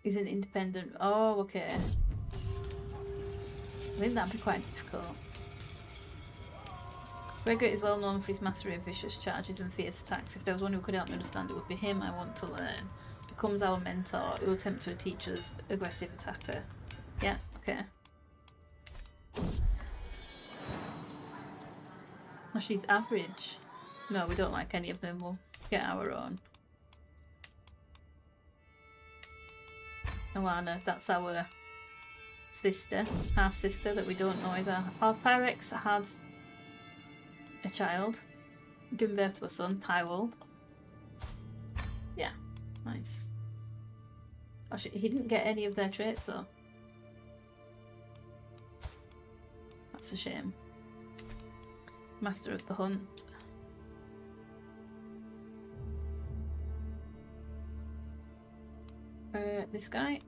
Is an independent... Oh, okay. I think that'd be quite difficult. Gregor is well known for his mastery of vicious charges and fierce attacks. If there was one who could help me understand, it would be him. I want to learn. Becomes our mentor. He will attempt to teach us aggressive attacker. Yeah, okay. Oh, she's average. No, we don't like any of them. We'll get our own. Alana, that's our sister, half sister that we don't know is our... Oh, Pyrex had a child, given birth to a son, Tywald. Yeah, nice. Oh, he didn't get any of their traits though. That's a shame. Master of the Hunt. This guy.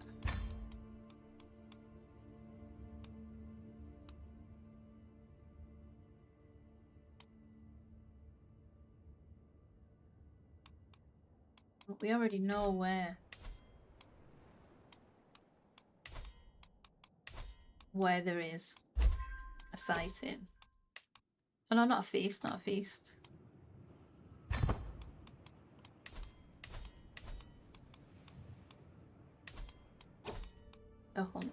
But we already know where there is a sighting. Oh no, not a feast, not a feast. A hunt.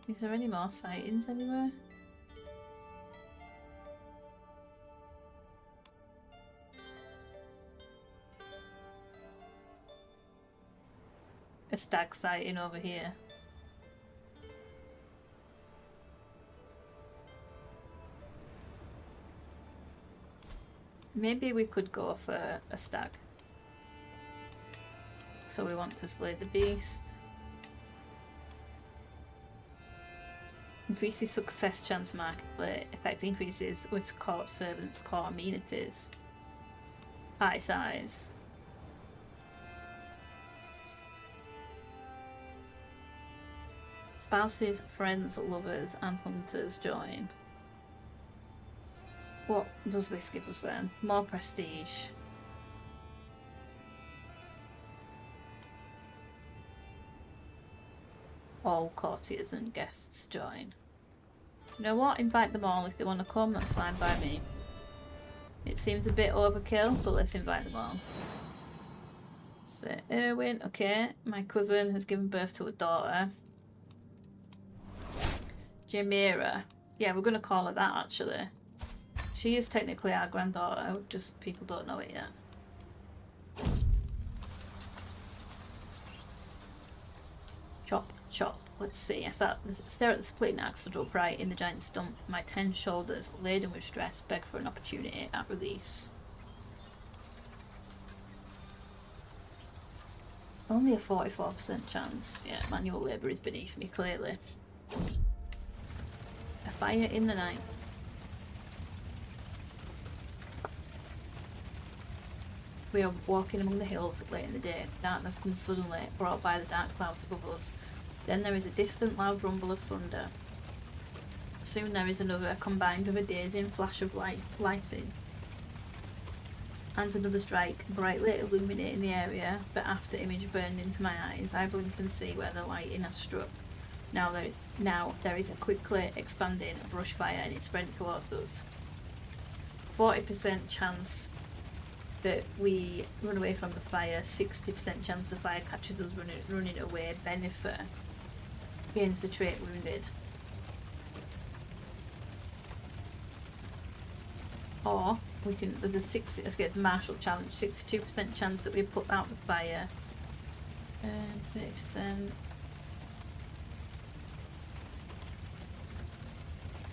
Is there any more sightings anywhere? A stag sighting over here. Maybe we could go for a stag. So we want to slay the beast. Increases success chance marketplace. Effect increases with court servants' core amenities. Party size. Spouses, friends, lovers, and hunters join. What does this give us then? More prestige. All courtiers and guests join. You know what? Invite them all. If they want to come, that's fine by me. It seems a bit overkill, but let's invite them all. So, Erwin, okay. My cousin has given birth to a daughter. Jamira. Yeah, we're going to call her that, actually. She is technically our granddaughter, just people don't know it yet. Chop, chop. Let's see. I stare at the splitting axe that upright in the giant stump. My tense shoulders, laden with stress, beg for an opportunity at release. Only a 44% chance. Yeah, manual labour is beneath me, clearly. A fire in the night. We are walking among the hills late in the day. Darkness comes suddenly, brought by the dark clouds above us. Then there is a distant loud rumble of thunder. Soon there is another, combined with a dazing flash of lighting. And another strike, brightly illuminating the area, but after image burned into my eyes, I blink and see where the lighting has struck. Now there is a quickly expanding brush fire and it's spreading towards us. 40% chance that we run away from the fire, 60% chance the fire catches us running away. Benefit gains the trait wounded. Or we can, there's a let's get the martial challenge, 62% chance that we put out the fire, and 30%.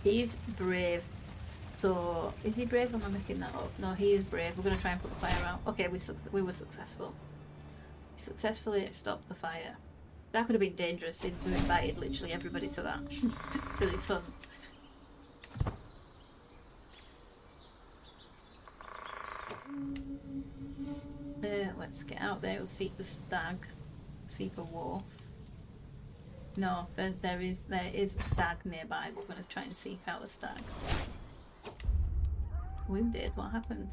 He's brave, so is he brave or am I making that up? No, he is brave. We're going to try and put the fire out. Okay, we were successful. We successfully stopped the fire. That could have been dangerous since we invited literally everybody to that, to this hunt. Let's get out there. We'll seek the stag. Seek a wolf. No, there is a stag nearby. We're going to try and seek out the stag. Wounded? What happened?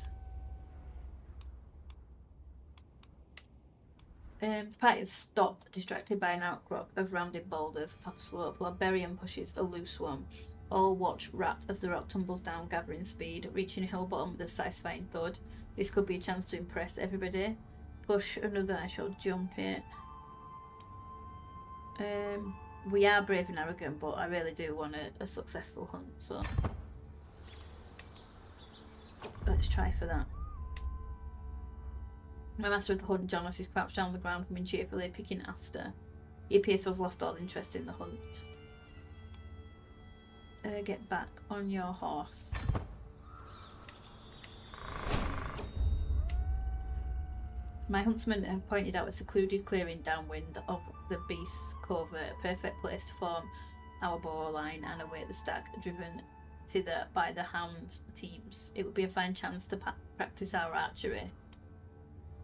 The party is stopped, distracted by an outcrop of rounded boulders atop a slope, while Berrien pushes a loose one. All watch rapt as the rock tumbles down, gathering speed, reaching hill bottom with a satisfying thud. This could be a chance to impress everybody. Push another, I shall jump it. We are brave and arrogant, but I really do want a successful hunt, so let's try for that. My master of the hunt, Jonas, is crouched down on the ground, humming cheerfully, picking aster. He appears to have lost all interest in the hunt. Get back on your horse. My huntsmen have pointed out a secluded clearing downwind of the beast's covert, a perfect place to form our bow line and await the stag, driven thither by the hound teams. It would be a fine chance to practice our archery.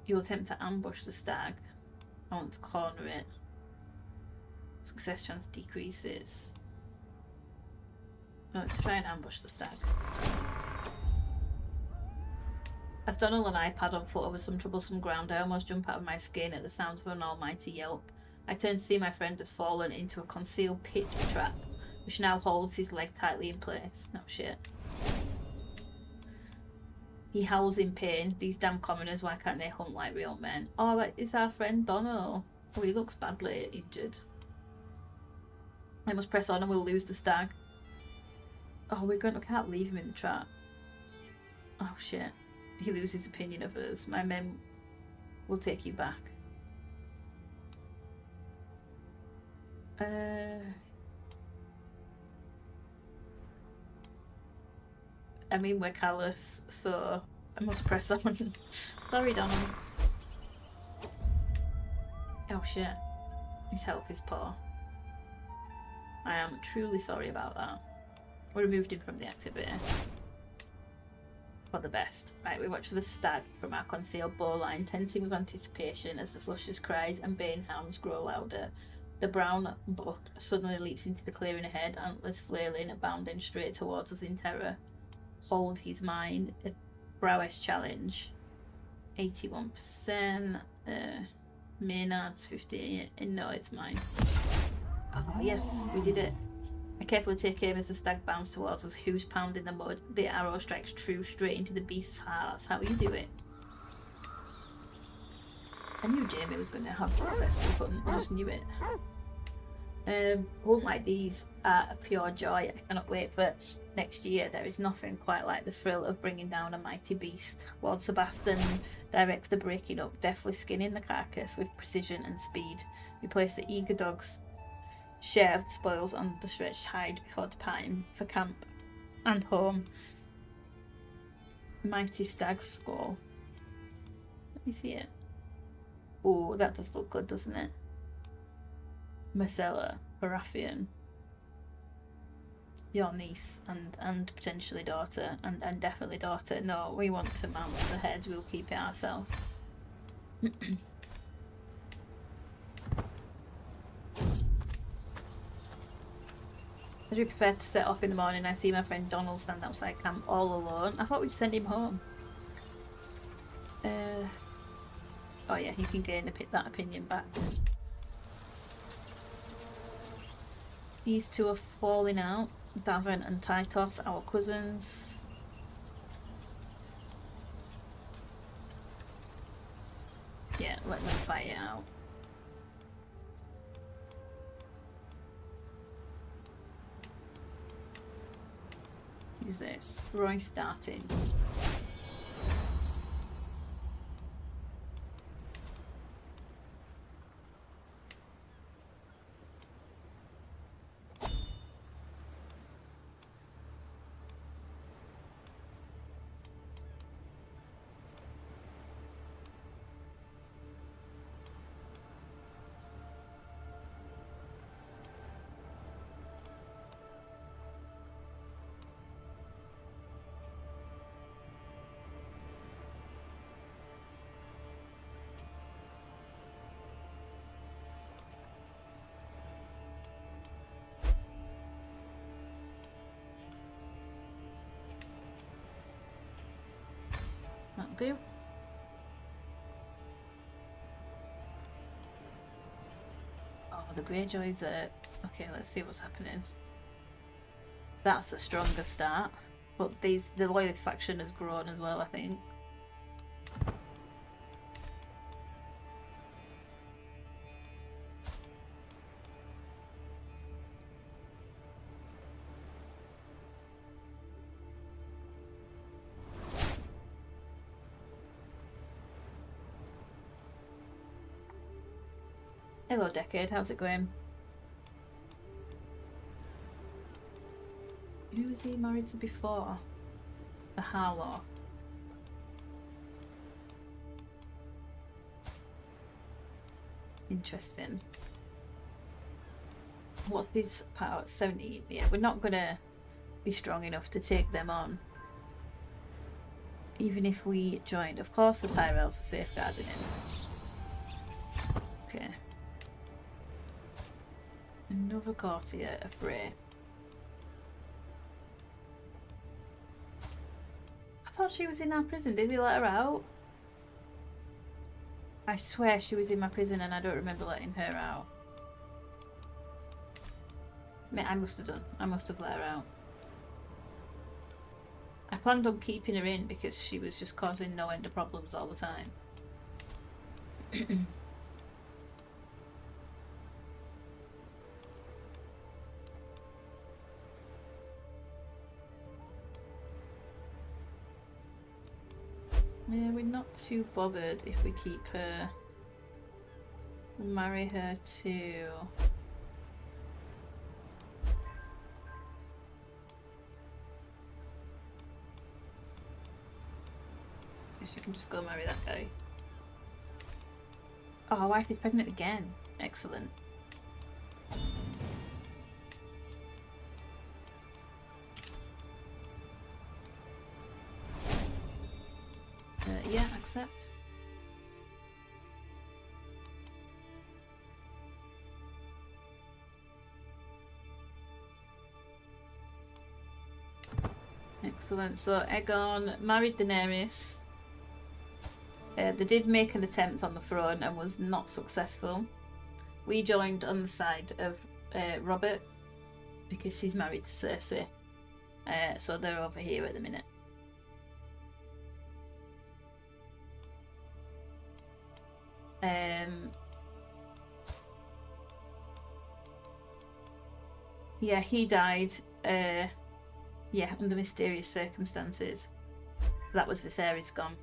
You'll attempt to ambush the stag. I want to corner it. Success chance decreases. Let's try and ambush the stag. As Donald and I pad on foot over some troublesome ground, I almost jump out of my skin at the sound of an almighty yelp. I turn to see my friend has fallen into a concealed pit trap, which now holds his leg tightly in place. No shit. He howls in pain. These damn commoners, why can't they hunt like real men? Oh, it's our friend Donald. Oh, he looks badly injured. I must press on and we'll lose the stag. Oh, we can't leave him in the trap. Oh shit. He loses opinion of us. My men will take you back. I mean, we're callous, so I must press on. Sorry, Donald. Oh shit. His health is poor. I am truly sorry about that. We removed him from the activity. For the best. Right, we watch for the stag from our concealed bow line, tensing with anticipation as the flushes cries and baying hounds grow louder. The brown buck suddenly leaps into the clearing ahead, antlers flailing, bounding straight towards us in terror. Hold his mine. A Browish challenge. 81%. Maynard's 50. No, it's mine. Oh, yes, we did it. I carefully take aim as the stag bounds towards us, hooves pounding the mud. The arrow strikes true straight into the beast's heart. That's how you do it. I knew Jamie was going to have a successful hunt. I just knew it. Won't like these are a pure joy. I cannot wait for next year. There is nothing quite like the thrill of bringing down a mighty beast. Lord Sebastian directs the breaking up, deftly skinning the carcass with precision and speed. We place the eager dog's share of the spoils on the stretched hide before departing for camp and home. Mighty stag skull. Let me see it. Oh, that does look good, doesn't it? Marcella, Baratheon, your niece and potentially daughter, and definitely daughter. No, we want to mount the head, we'll keep it ourselves. I do prefer to set off in the morning. I see my friend Donald stand outside camp all alone. I thought we'd send him home. Oh yeah, you can gain that opinion back. These two are falling out. Davin and Titos, our cousins. Yeah, let them fight it out. Who's this? Royce darting. That'll do. Oh, the Greyjoys are... Okay, let's see what's happening. That's a stronger start. But the Loyalist faction has grown as well, I think. Hello, Decade. How's it going? Who was he married to before? The Harlaw. Interesting. What's his power? 17. Yeah, we're not gonna be strong enough to take them on. Even if we joined. Of course the Tyrells are safeguarding him. Okay. Another courtier of Bray. I thought she was in our prison. Did we let her out? I swear she was in my prison and I don't remember letting her out. I must have done. I must have let her out. I planned on keeping her in because she was just causing no end of problems all the time. Yeah, we're not too bothered if we keep her. We'll marry her to... Guess you can just go marry that guy. Oh, our wife is pregnant again. Excellent. Yeah, accept. Excellent. So Aegon married Daenerys. They did make an attempt on the throne and was not successful. We joined on the side of Robert because he's married to Cersei. So they're over here at the minute. Yeah, he died, yeah, under mysterious circumstances. That was Viserys gone.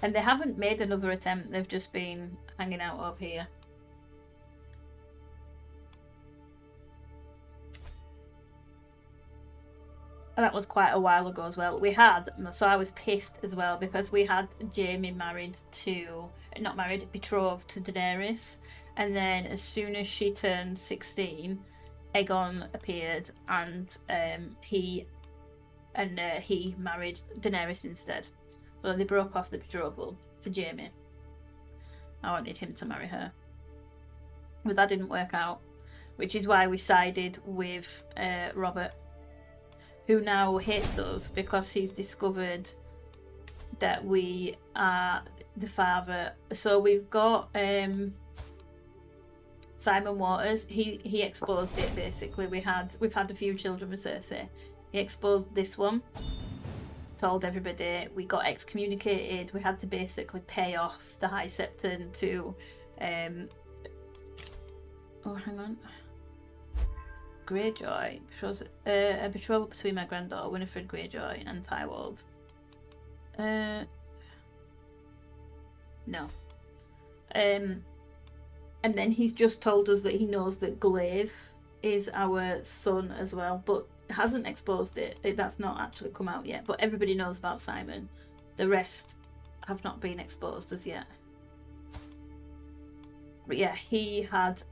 And they haven't made another attempt, they've just been hanging out over here. And that was quite a while ago as well. We had, so I was pissed as well because we had Jaime married to, not married, betrothed to Daenerys. And then as soon as she turned 16, Aegon appeared and he married Daenerys instead. So they broke off the betrothal to Jaime. I wanted him to marry her. But that didn't work out, which is why we sided with Robert, who now hates us because he's discovered that we are the father. So we've got Simon Waters. He exposed it basically. We've had a few children with Cersei. He exposed this one. Told everybody. We got excommunicated. We had to basically pay off the High Septon to oh, hang on. Greyjoy shows a betrothal between my granddaughter Winifred Greyjoy and Tywald. No. And then he's just told us that he knows that Glaive is our son as well, but hasn't exposed it. That's not actually come out yet. But everybody knows about Simon. The rest have not been exposed as yet. But yeah, he had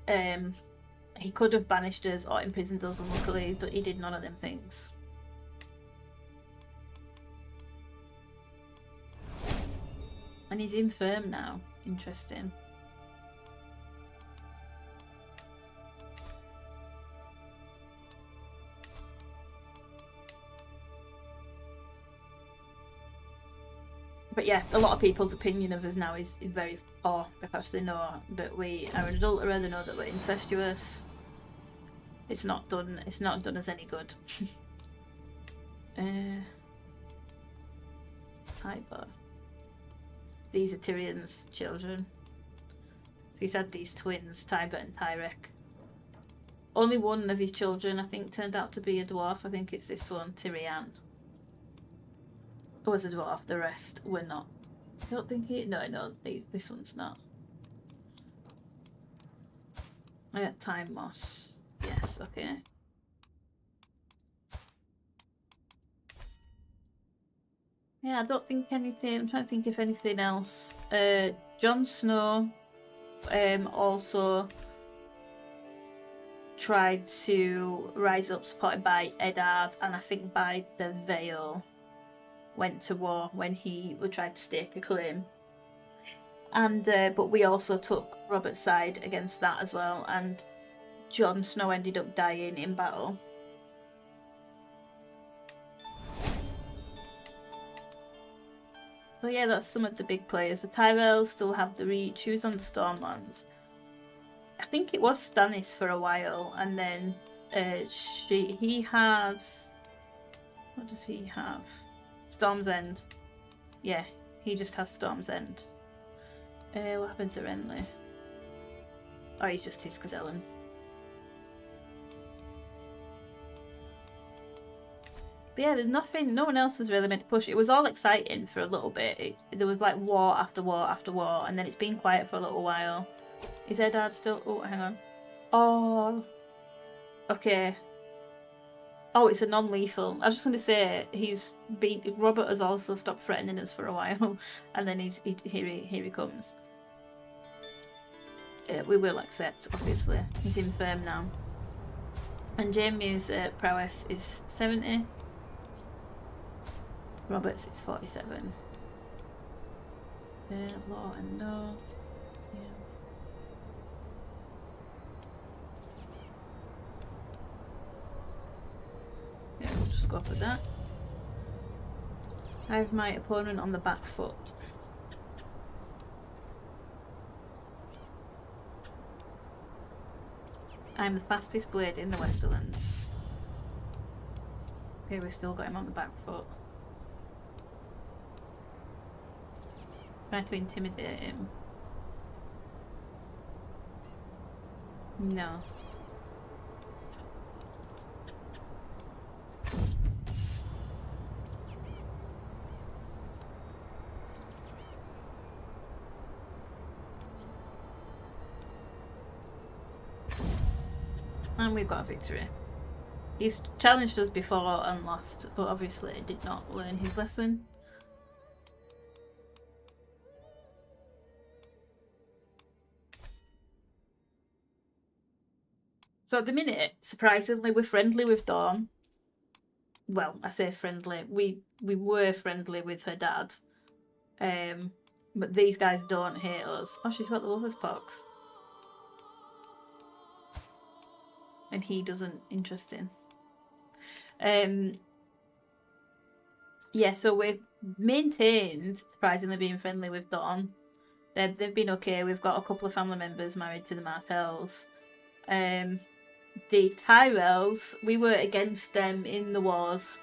he could have banished us or imprisoned us, and luckily he did none of them things. And he's infirm now. Interesting. But yeah, a lot of people's opinion of us now is very poor because they know that we are an adulterer, they know that we're incestuous. It's not done us any good. Tyber. These are Tyrion's children. He's had these twins, Tybert and Tyrek. Only one of his children, I think, turned out to be a dwarf. I think it's this one, Tyrion. Was a dwarf, the rest were not. I don't think he. No, this one's not. I got Time Moss. Yes, okay. Yeah, I don't think anything. I'm trying to think if anything else. Jon Snow also tried to rise up, supported by Eddard, and I think by the Vale. Went to war when he tried to stake a claim, and but we also took Robert's side against that as well, and Jon Snow ended up dying in battle. So yeah, that's some of the big players. The Tyrells still have the reach. Who's on the Stormlands? I think it was Stannis for a while, and then he has. What does he have? Storm's End. Yeah, he just has Storm's End. What happened to Renly? Oh, he's just his Gazellen. But yeah, there's nothing, no one else has really meant to push. It was all exciting for a little bit. There was like war after war after war, and then it's been quiet for a little while. Is Eddard still? Oh, hang on. Oh. Okay. Oh, it's a non-lethal. I was just going to say Robert has also stopped threatening us for a while, and then here he comes. We will accept, obviously. He's infirm now. And Jaime's prowess is 70. Robert's is 47. Law and no. Yeah, we'll just go for that. I have my opponent on the back foot. I'm the fastest blade in the Westerlands. Okay, we've still got him on the back foot. Trying to intimidate him. No. And we've got a victory. He's challenged us before and lost, but obviously did not learn his lesson. So at the minute, surprisingly, we're friendly with Dawn. Well, I say friendly. We were friendly with her dad. But these guys don't hate us. Oh, she's got the lover's box. And he doesn't. Interesting. Yeah, so we've maintained, surprisingly, being friendly with Dawn. They've been okay. We've got a couple of family members married to the Martells. The Tyrells, we were against them in the wars.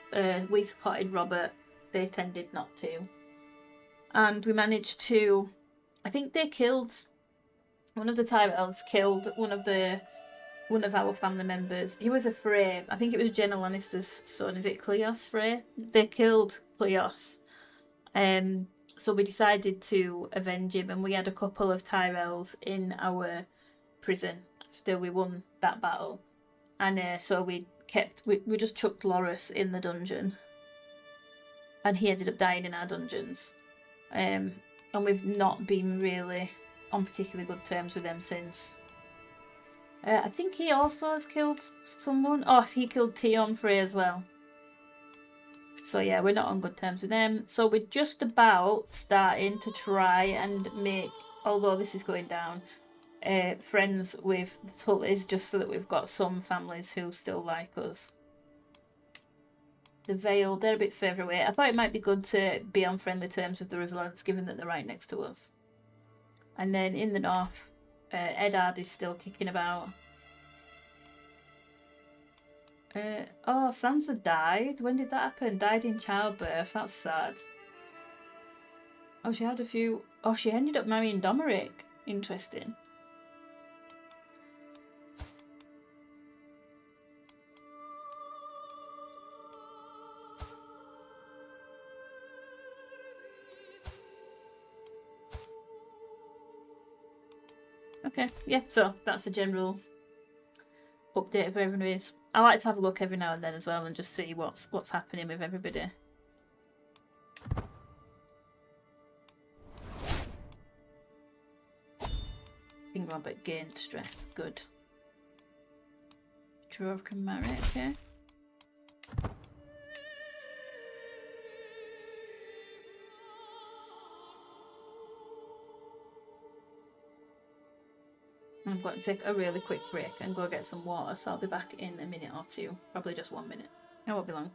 We supported Robert. They tended not to. And we managed to... I think they killed... One of the Tyrells killed one of our family members. He was a Frey. I think it was Jenna Lannister's son. Is it Cleos Frey? They killed Cleos. So we decided to avenge him, and we had a couple of Tyrells in our prison after we won that battle. And so we just chucked Loras in the dungeon, and he ended up dying in our dungeons. And we've not been really on particularly good terms with them since. I think he also has killed someone. Oh, he killed Tion Frey as well. So yeah, we're not on good terms with them. So we're just about starting to try and make, although this is going down, friends with the Tullys, just so that we've got some families who still like us. The Vale, they're a bit further away. I thought it might be good to be on friendly terms with the Riverlands, given that they're right next to us. And then in the north, Eddard is still kicking about. Oh, Sansa died. When did that happen? Died in childbirth. That's sad. Oh, she had a few... Oh, she ended up marrying Domeric. Interesting. Okay, yeah, so that's a general update of where everyone is. I like to have a look every now and then as well and just see what's happening with everybody. King Robert gained stress. Good. Drove can marry, okay. I'm going to take a really quick break and go get some water, so I'll be back in a minute or two. Probably just 1 minute. It won't be long.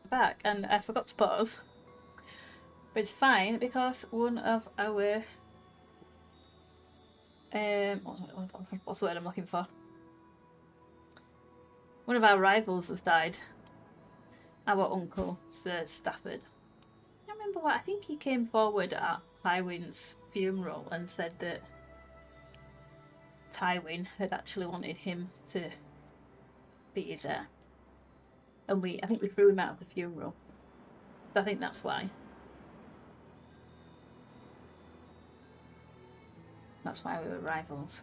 back and I forgot to pause. But it's fine because one of our what's the word I'm looking for? One of our rivals has died. Our uncle, Sir Stafford. I don't remember what, I think he came forward at Tywin's funeral and said that Tywin had actually wanted him to be his heir. And I think we threw him out of the funeral. So I think that's why. That's why we were rivals.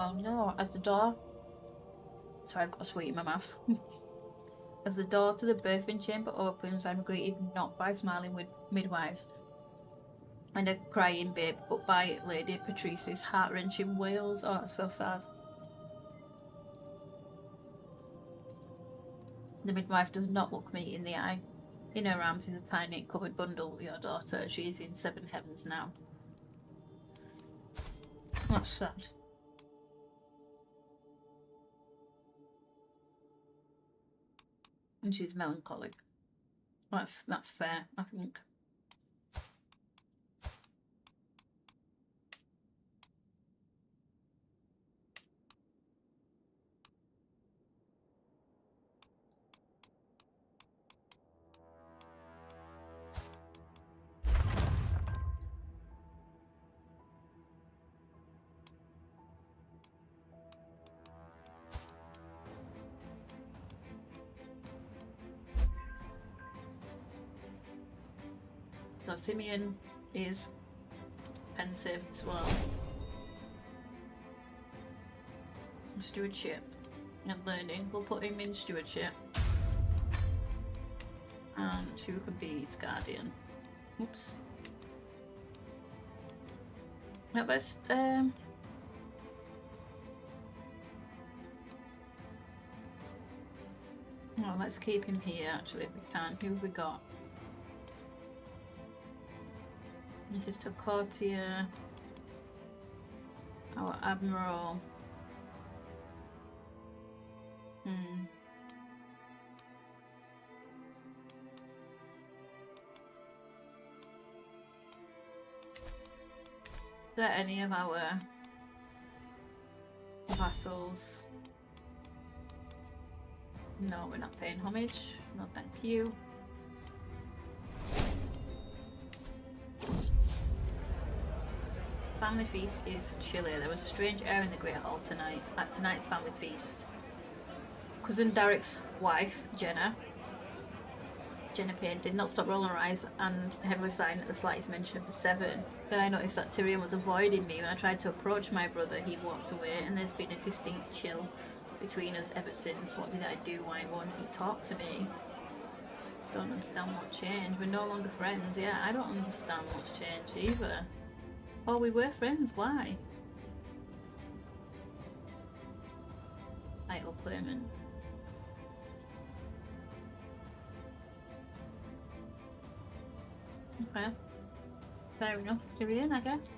Oh no, as the door... Sorry, I've got a sweet in my mouth. As the door to the birthing chamber opens, I'm greeted not by smiling with midwives and a crying babe, but by Lady Patrice's heart-wrenching wails. Oh, that's so sad. The midwife does not look me in the eye. In her arms is a tiny covered bundle. Your daughter, she is in 7 heavens now. That's sad. And she's melancholic. That's fair, I think. So Simeon is pensive as well. Stewardship and learning. We'll put him in stewardship. And who could be his guardian? Oops. Now let's oh, let's keep him here actually if we can. Who have we got? Mrs. Courtier, our admiral. Is there any of our vassals? No, we're not paying homage. No, thank you. Family feast is chilly. There was a strange air in the Great Hall tonight. At tonight's family feast, cousin Derek's wife, Jenna Payne, did not stop rolling her eyes and heavily sighing at the slightest mention of the 7. Then I noticed that Tyrion was avoiding me. When I tried to approach my brother, he walked away, and there's been a distinct chill between us ever since. What did I do? Why won't he talk to me? Don't understand what changed. We're no longer friends. Yeah, I don't understand what's changed either. Oh, we were friends, why? Title claimant. Okay. Fair enough, Tyrion, I guess.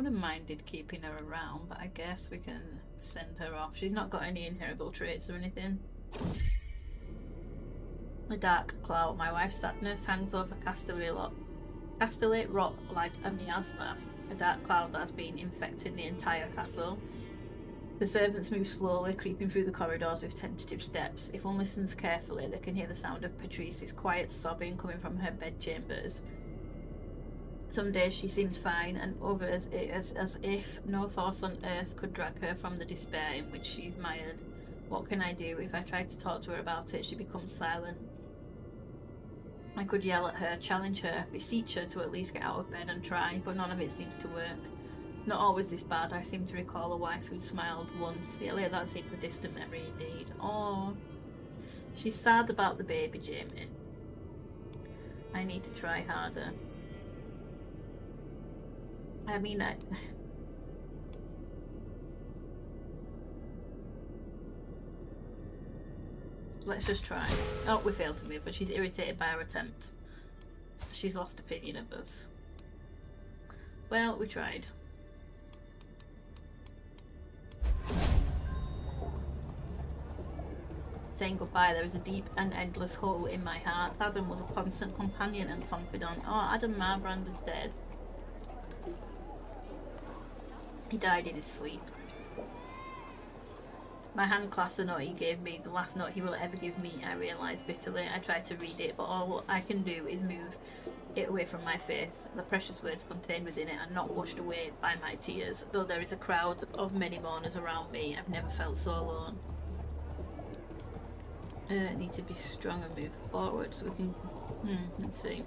wouldn't have minded keeping her around, but I guess we can send her off. She's not got any inheritable traits or anything. A dark cloud. My wife's sadness hangs over Castellate rot like a miasma. A dark cloud that's been infecting the entire castle. The servants move slowly, creeping through the corridors with tentative steps. If one listens carefully, they can hear the sound of Patrice's quiet sobbing coming from her bedchambers. Some days she seems fine, and others it is as if no force on earth could drag her from the despair in which she's mired. What can I do? If I try to talk to her about it, she becomes silent. I could yell at her, challenge her, beseech her to at least get out of bed and try, but none of it seems to work. It's not always this bad. I seem to recall a wife who smiled once. Yeah, that seems a distant memory indeed. Oh, she's sad about the baby, Jamie. I need to try harder. I mean, let's just try. Oh, we failed to move, but she's irritated by our attempt. She's lost opinion of us. Well, we tried. Saying goodbye, there is a deep and endless hole in my heart. Adam was a constant companion and confidant. Oh, Adam Marbrand is dead. He died in his sleep. My hand clasped the note he gave me, the last note he will ever give me, I realised bitterly. I tried to read it, but all I can do is move it away from my face. The precious words contained within it are not washed away by my tears. Though there is a crowd of many mourners around me, I've never felt so alone. Need to be strong and move forward so we can... let's see.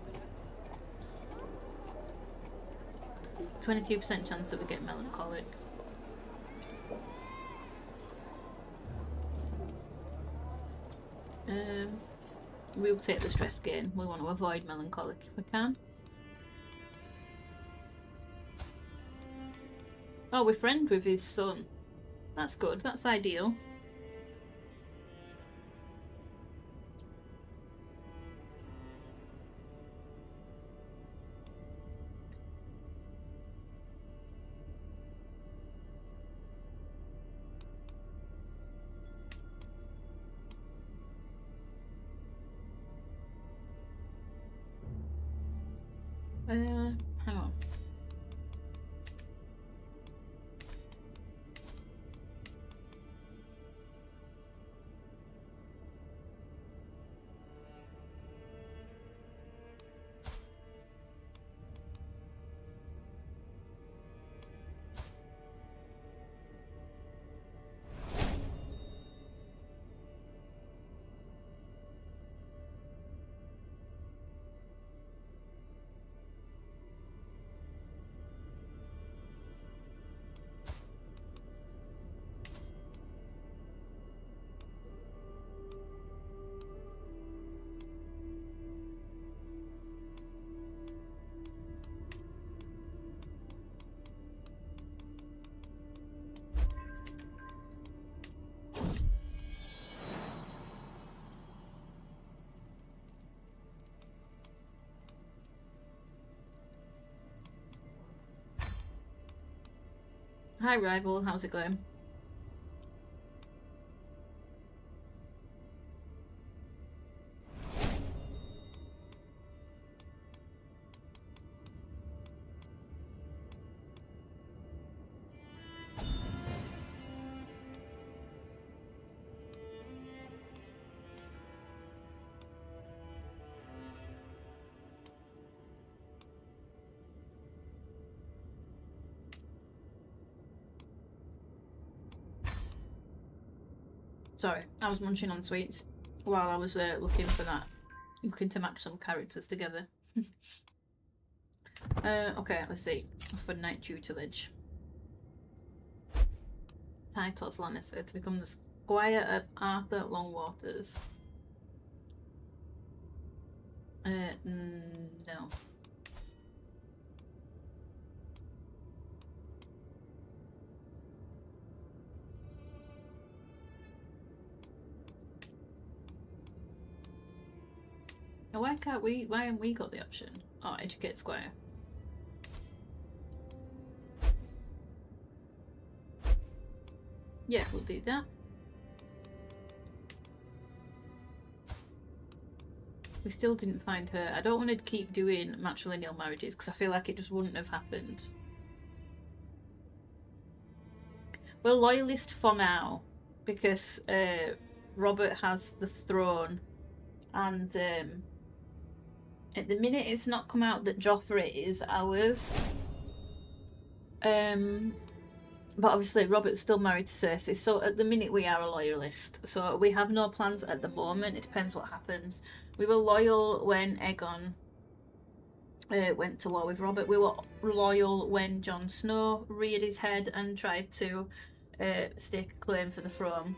22% chance that we get melancholic. We'll take the stress gain. We want to avoid melancholic if we can. Oh, we're friends with his son. That's good. That's ideal. Hang on. Hi rival, how's it going? Sorry, I was munching on sweets while I was looking to match some characters together. Okay, let's see. For night tutelage. Titles Lannister to become the Squire of Arthur Longwaters. No. Why can't we? Why haven't we got the option? Oh, educate Squire. Yeah, we'll do that. We still didn't find her. I don't want to keep doing matrilineal marriages because I feel like it just wouldn't have happened. We're loyalist for now because Robert has the throne, and at the minute it's not come out that Joffrey is ours. But obviously Robert's still married to Cersei, so at the minute we are a loyalist. So we have no plans at the moment. It depends what happens. We were loyal when Aegon went to war with Robert. We were loyal when Jon Snow reared his head and tried to stake a claim for the throne.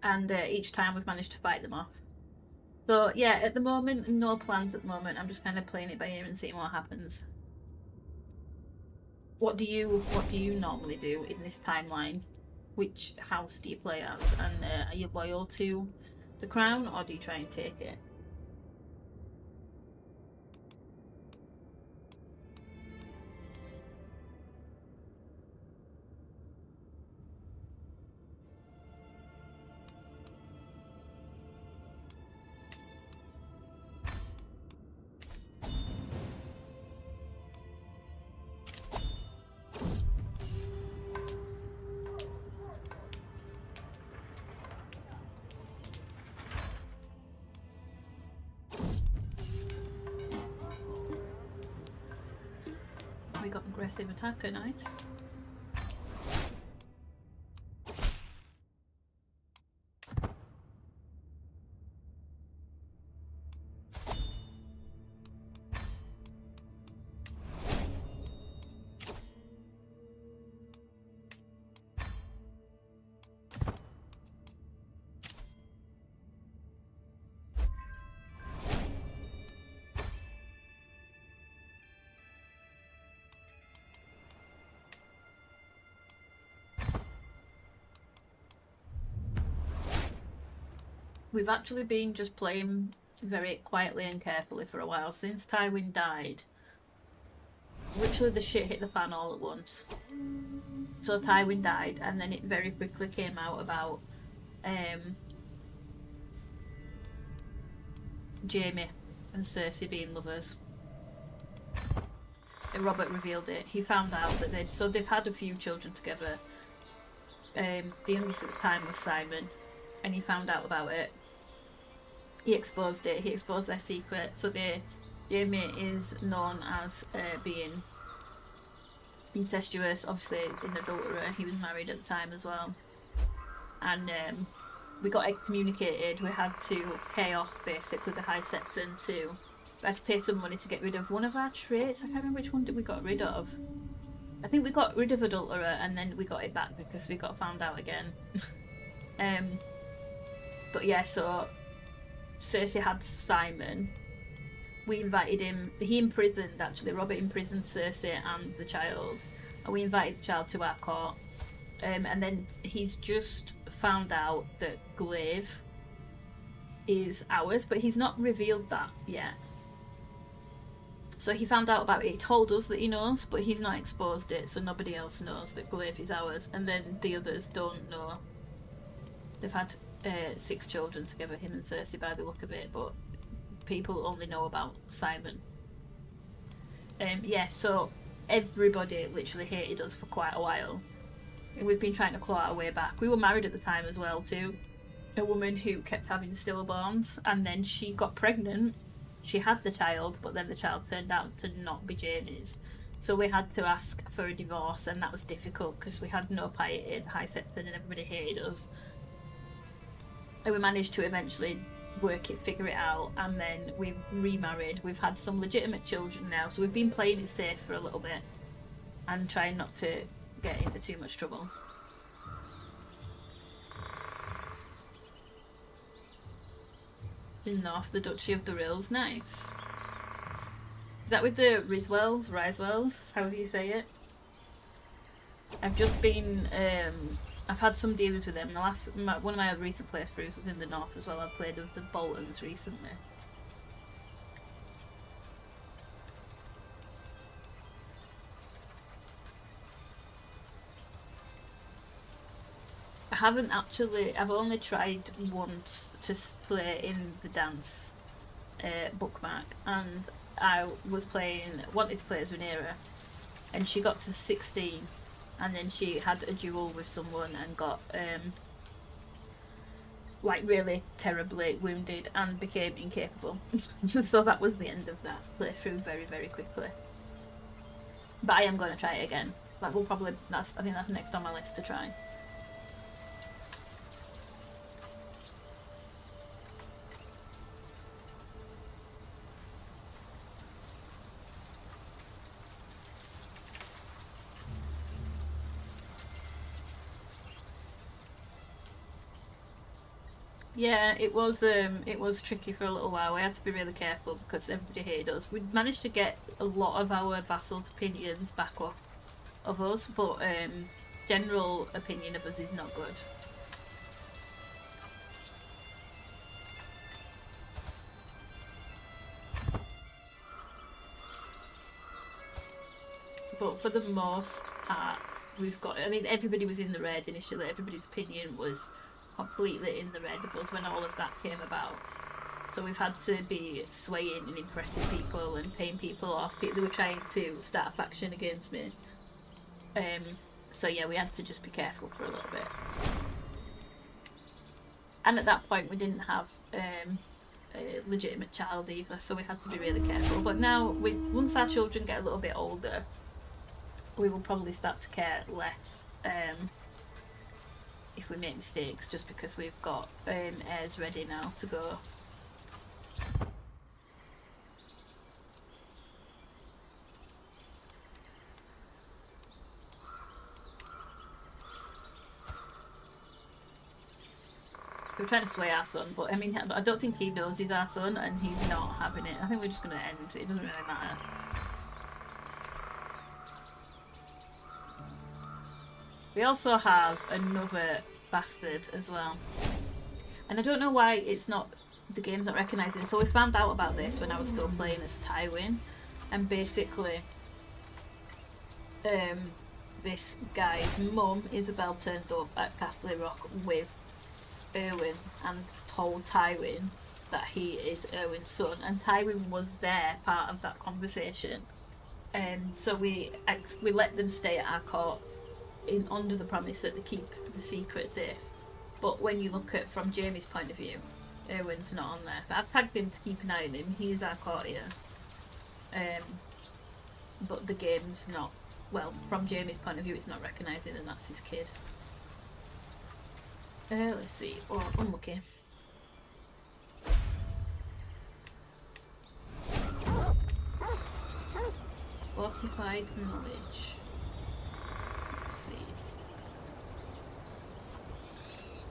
And each time we've managed to fight them off. So yeah, at the moment, no plans at the moment. I'm just kind of playing it by ear and seeing what happens. What do you normally do in this timeline? Which house do you play as? And are you loyal to the crown, or do you try and take it? We got aggressive attacker, nice. We've actually been just playing very quietly and carefully for a while since Tywin died. Literally the shit hit the fan all at once. So Tywin died, and then it very quickly came out about Jaime and Cersei being lovers. And Robert revealed it. He found out that they've had a few children together. The youngest at the time was Simon, and he found out about it. He exposed it. He exposed their secret. So Jaime is known as being incestuous, obviously an adulterer. He was married at the time as well, and we got excommunicated. We had to pay off basically the High Septon to. We had to pay some money to get rid of one of our traits. I can't remember which one we got rid of. I think we got rid of adulterer, and then we got it back because we got found out again. But yeah, so Cersei had Simon. We invited him. He imprisoned, actually. Robert imprisoned Cersei and the child, and we invited the child to our court. And then he's just found out that Glaive is ours, but he's not revealed that yet. So he found out about it. He told us that he knows, but he's not exposed it, so nobody else knows that Glaive is ours. And then the others don't know. They've had 6 children together, him and Cersei, by the look of it, but people only know about Simon. Yeah, so everybody literally hated us for quite a while. And we've been trying to claw our way back. We were married at the time as well, too. A woman who kept having stillborns, and then she got pregnant. She had the child, but then the child turned out to not be Jaime's. So we had to ask for a divorce, and that was difficult because we had no piety in High Septon and everybody hated us. And we managed to eventually figure it out, and then we remarried. We've had some legitimate children now, so we've been playing it safe for a little bit and trying not to get into too much trouble. In North, the Duchy of the Rills, nice. Is that with the Riswells, however you say it? I've just been, I've had some dealings with them. One of my recent playthroughs was in the North as well. I've played with the Boltons recently. haven't actually. I've only tried once to play in the dance bookmark, and I was wanted to play as Rhaenyra, and she got to 16, and then she had a duel with someone and got like really terribly wounded and became incapable. So that was the end of that playthrough very, very quickly. But I am going to try it again. That will probably, I think that's next on my list to try. Yeah, it was tricky for a little while. We had to be really careful because everybody hated us. We managed to get a lot of our vassal opinions back up of us, but general opinion of us is not good. But for the most part, we've got. I mean, everybody was in the red initially. Everybody's opinion was completely in the red of us when all of that came about. So we've had to be swaying and impressing people and paying people off. They were trying to start a faction against me. So yeah, we had to just be careful for a little bit. And at that point, we didn't have a legitimate child either, so we had to be really careful. But now, once our children get a little bit older, we will probably start to care less if we make mistakes, just because we've got heirs ready now to go. We're trying to sway our son, but I mean, I don't think he knows he's our son, and he's not having it. I think we're just going to end. It doesn't really matter. We also have another bastard as well, and I don't know why the game's not recognising. So we found out about this when I was still playing as Tywin, and basically, this guy's mum Isabel turned up at Castle Rock with Erwin and told Tywin that he is Erwin's son, and Tywin was there, part of that conversation. So we let them stay at our court under the promise that they keep the secret safe. But when you look at from Jaime's point of view, Erwin's not on there. But I've tagged him to keep an eye on him. He is our courtier. But the game's not. Well, from Jaime's point of view, it's not recognising, and that's his kid. Let's see. Oh, unlucky. Fortified knowledge. Let's see.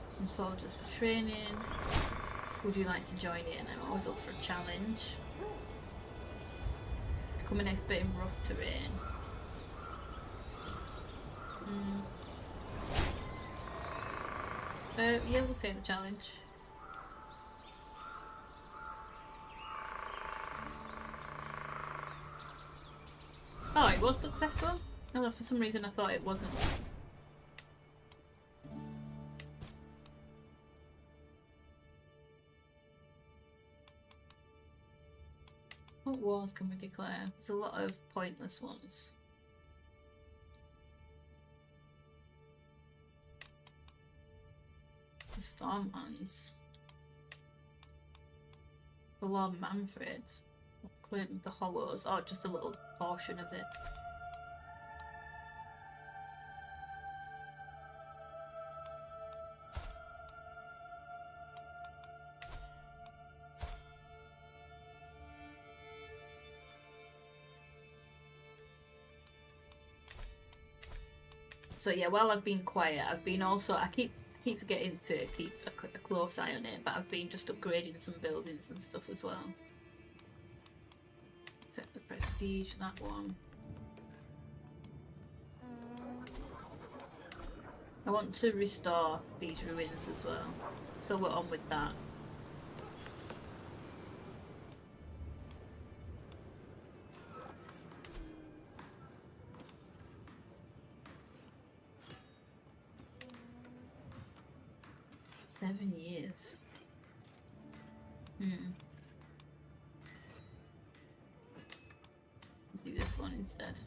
Some soldiers for training. Would you like to join in? I'm always up for a challenge. Become an expert in rough terrain. Yeah, we'll take the challenge. Oh, it was successful? No, for some reason I thought it wasn't. What wars can we declare? There's a lot of pointless ones. The Stormlands. The Lord Manfred. Claim the Hollows. Oh, just a little portion of it. So yeah, while I've been quiet, I've been also, I keep forgetting to keep a close eye on it, but I've been just upgrading some buildings and stuff as well. Take the prestige, that one. I want to restore these ruins as well, so we're on with that. 7 years. Do this one instead.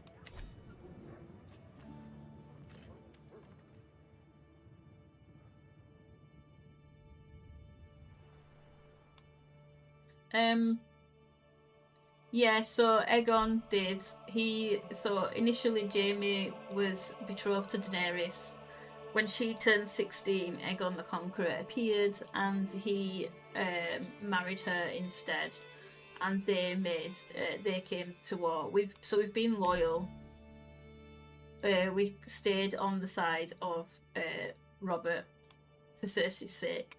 Yeah, so Aegon did. So initially Jaime was betrothed to Daenerys. When she turned 16, Aegon the Conqueror appeared and he married her instead. And they came to war. We've been loyal. We stayed on the side of Robert for Cersei's sake.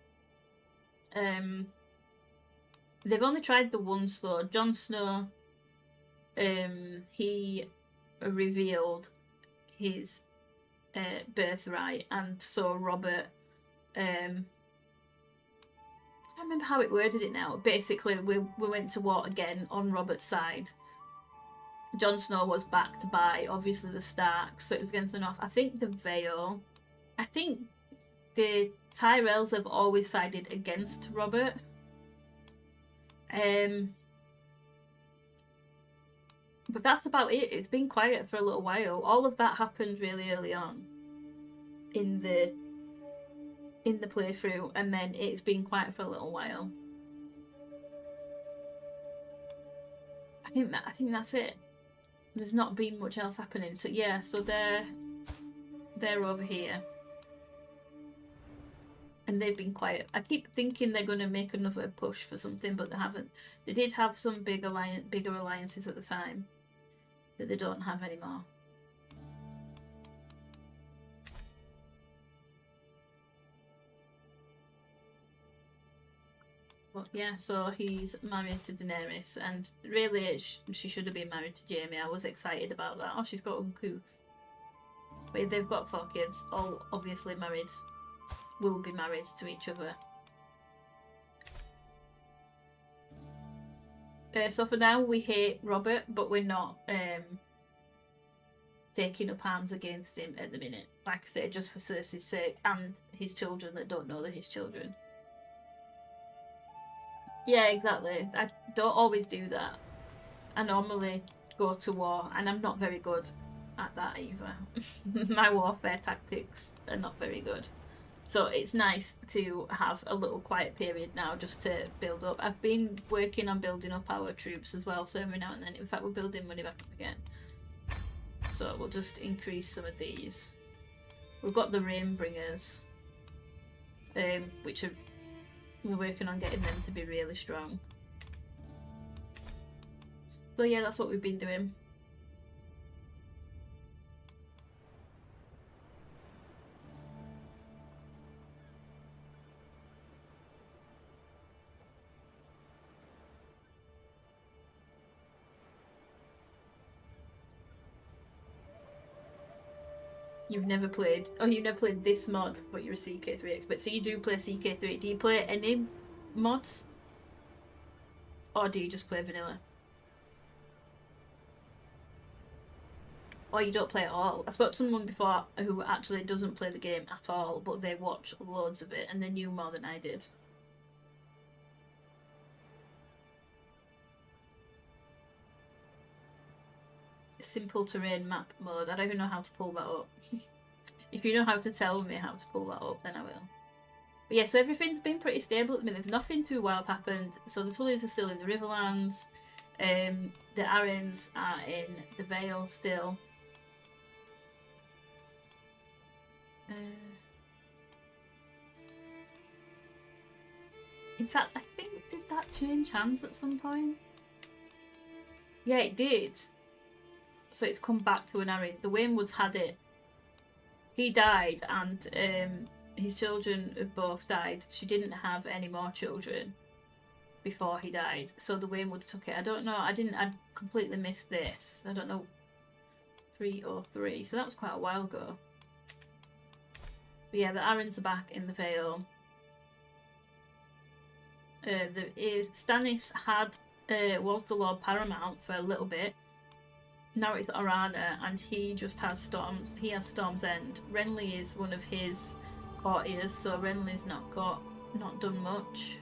They've only tried the once though. Jon Snow, he revealed his birthright, and so Robert, I can't remember how it worded it now. Basically, we went to war again on Robert's side. Jon Snow was backed by obviously the Starks, so it was against the North. I think the Vale. I think the Tyrells have always sided against Robert. But that's about it. It's been quiet for a little while. All of that happened really early on in the playthrough, and then it's been quiet for a little while. I think that's it. There's not been much else happening. So yeah, so they're over here. And they've been quiet. I keep thinking they're going to make another push for something, but they haven't. They did have some bigger alliances at the time that they don't have anymore. But yeah, so he's married to Daenerys, and really she should have been married to Jaime. I was excited about that. Oh, she's got uncouth. But they've got 4 kids, all obviously married. Will be married to each other. So for now we hate Robert, but we're not taking up arms against him at the minute. Like I say, just for Cersei's sake and his children that don't know they're his children. Yeah, exactly. I don't always do that. I normally go to war, and I'm not very good at that either. My warfare tactics are not very good. So it's nice to have a little quiet period now just to build up. I've been working on building up our troops as well, so every now and then. In fact, we're building money back up again. So we'll just increase some of these. We've got the Rainbringers, which we're working on getting them to be really strong. So yeah, that's what we've been doing. You've never played... Oh, you've never played this mod, but you're a CK3 expert. So you do play CK3. Do you play any mods? Or do you just play vanilla? Or you don't play at all? I spoke to someone before who actually doesn't play the game at all, but they watch loads of it and they knew more than I did. Simple terrain map mode. I don't even know how to pull that up. If you know how to tell me how to pull that up, then I will. But yeah, so everything's been pretty stable at the minute. There's nothing too wild happened. So the Tullys are still in the Riverlands. The Arryns are in the Vale still. In fact, I think, did that change hands at some point? Yeah, it did. So it's come back to an Arryn. The Waynwoods had it. He died, and his children have both died. She didn't have any more children before he died, so the Waynwoods took it. I don't know. I completely missed this. I don't know. 303. So that was quite a while ago. But yeah, the Arryns are back in the Vale. There is Stannis was the Lord Paramount for a little bit. Now it's Orana, and he just has Storms. He has Storm's End. Renly is one of his courtiers, so Renly's not done much.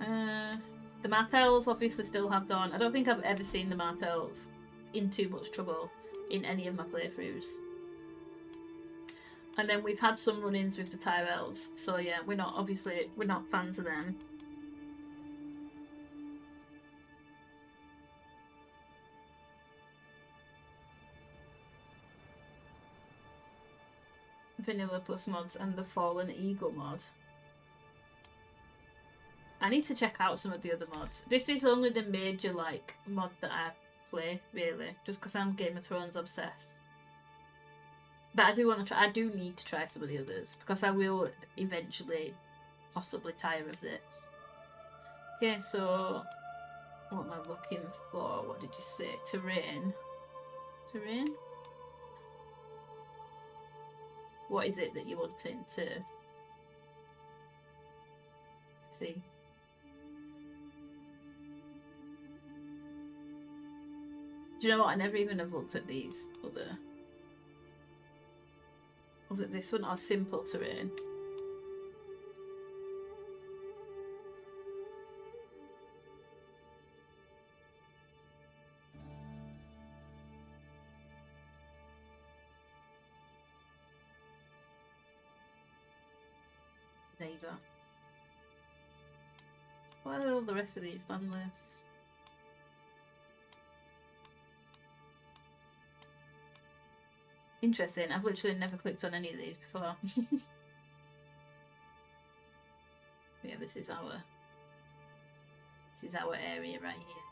The Martells obviously still have Dawn. I don't think I've ever seen the Martells in too much trouble in any of my playthroughs. And then we've had some run-ins with the Tyrells, so yeah, we're not fans of them. Vanilla plus mods and the Fallen Eagle mod. I need to check out some of the other mods. This is only the major like mod that I play, really, just because I'm Game of Thrones obsessed. But I do want to try. I do need to try some of the others because I will eventually, possibly tire of this. Okay, so what am I looking for? What did you say? Terrain. Terrain. What is it that you're wanting to see? Do you know what? I never even have looked at these other. Was it this one or simple terrain? There you go. What are all the rest of these land lists? Interesting. I've literally never clicked on any of these before. Yeah, this is our area right here.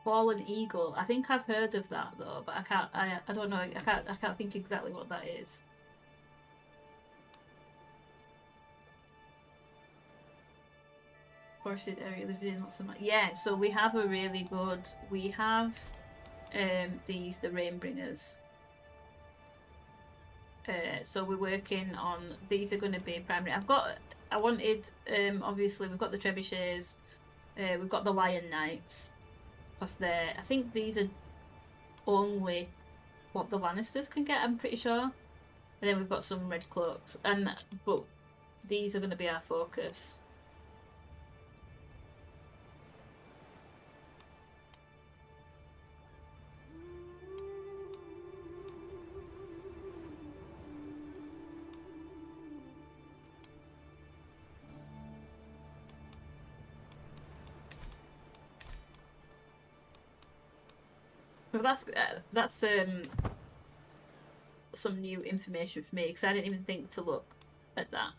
Fallen Eagle. I think I've heard of that though, but I don't know. I can't think exactly what that is. Forested area lived in lots of yeah, so we have a really good, we have the Rainbringers. So we're working on, these are going to be primary. Obviously we've got the Trebuchets, we've got the Lion Knights, plus I think these are only what the Lannisters can get, I'm pretty sure. And then we've got some Red Cloaks, but these are going to be our focus. Well, that's some new information for me because I didn't even think to look at that.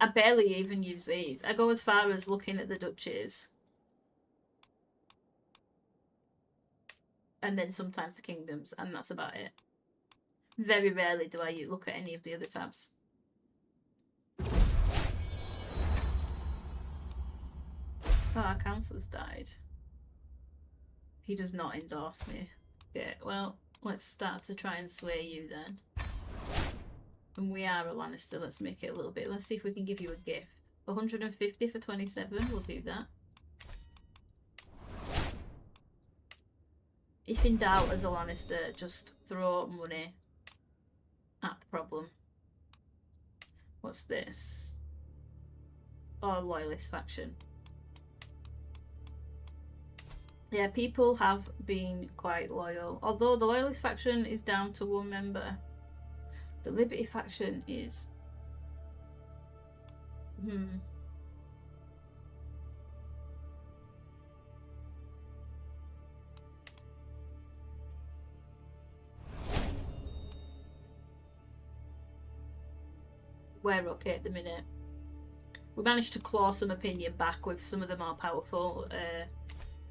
I barely even use these. I go as far as looking at the duchies. And then sometimes the kingdoms, and that's about it. Very rarely do I look at any of the other tabs. Oh, our councillor's died. He does not endorse me. Okay, well, let's start to try and sway you then. And we are a Lannister, let's make it a little bit. Let's see if we can give you a gift. 150 for 27, we'll do that. If in doubt as a Lannister, just throw money at the problem. What's this? Oh, Loyalist faction. Yeah, people have been quite loyal. Although the Loyalist faction is down to 1 member. The Liberty faction is... We're okay at the minute. We managed to claw some opinion back with some of the more powerful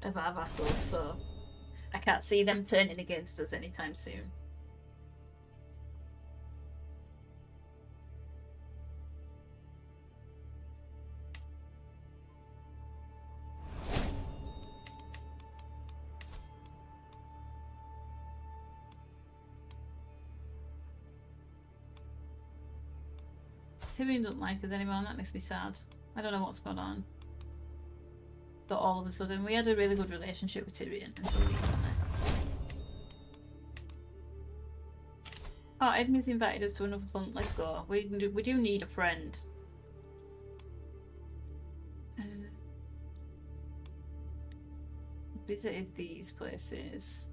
of our vassals, so I can't see them turning against us anytime soon. Tyrion doesn't like us anymore and that makes me sad. I don't know what's going on. that all of a sudden we had a really good relationship with Tyrion until recently. Oh, Edmund's invited us to another front. Let's go. We do need a friend. Visited these places.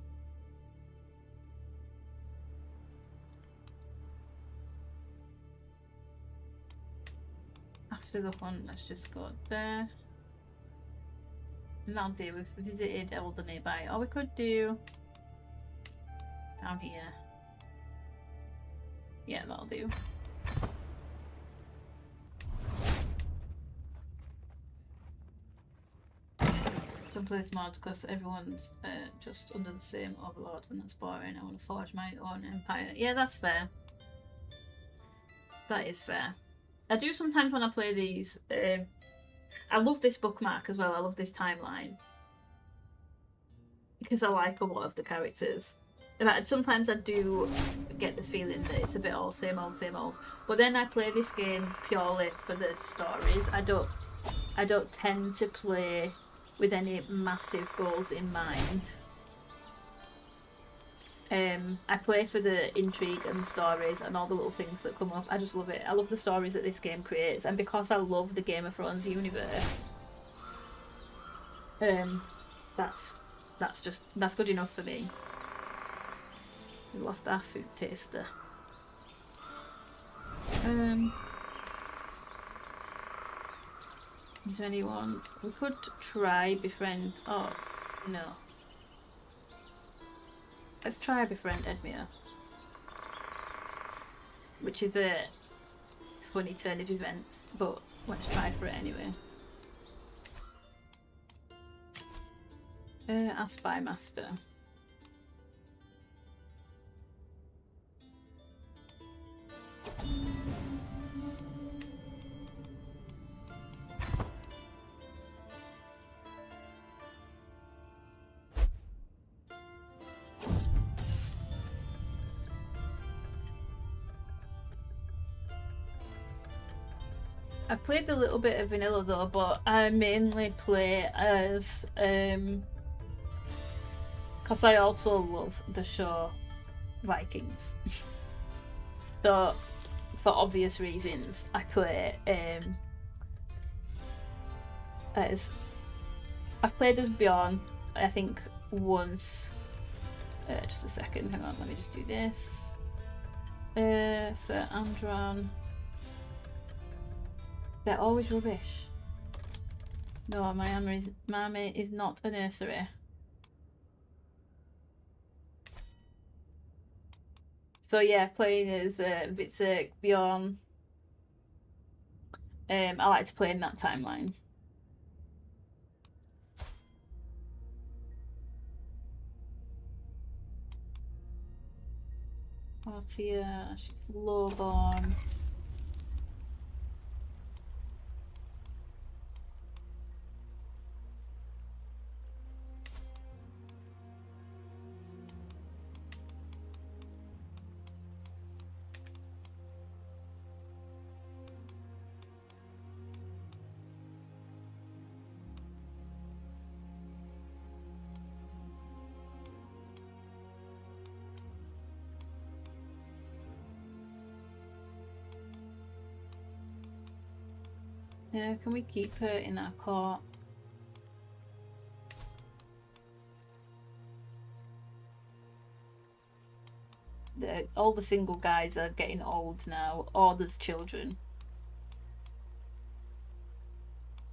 After the hunt, let's just go there. And that'll do. We've visited all the nearby. Or we could do down here. Yeah, that'll do. Don't play this mod because everyone's just under the same overlord and that's boring. I want to forge my own empire. Yeah, that's fair. That is fair. I do sometimes when I play these. I love this bookmark as well. I love this timeline because I like a lot of the characters. And sometimes I do get the feeling that it's a bit all same old, same old. But then I play this game purely for the stories. I don't tend to play with any massive goals in mind. I play for the intrigue and the stories and all the little things that come up. I just love it. I love the stories that this game creates, and because I love the Game of Thrones universe, that's good enough for me. We lost our food taster. Is there anyone we could try befriend? Oh no. Let's try befriend Edmure, which is a funny turn of events, but let's try for it anyway. Our spy master. I've played a little bit of vanilla though, but I mainly play as because I also love the show Vikings. So for obvious reasons, I play as I've played as Bjorn. I think once. Just a second, hang on. Let me just do this. Sir Andron. They're always rubbish. No, my army is not a nursery. So yeah, playing as Vitzek, Bjorn. I like to play in that timeline. Artia, she's lowborn. Yeah, can we keep her in our court? All the single guys are getting old now, or there's children.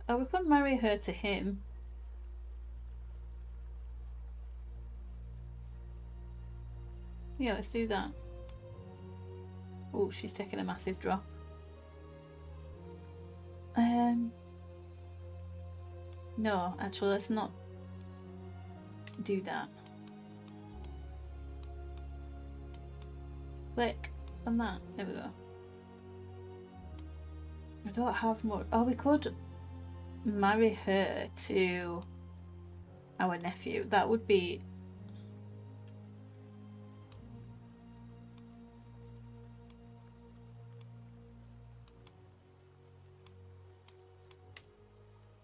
Oh, we could marry her to him. Yeah, let's do that. Oh, she's taking a massive drop. No, actually, let's not do that. Click on that. There we go. I don't have more. Oh, we could marry her to our nephew. That would be.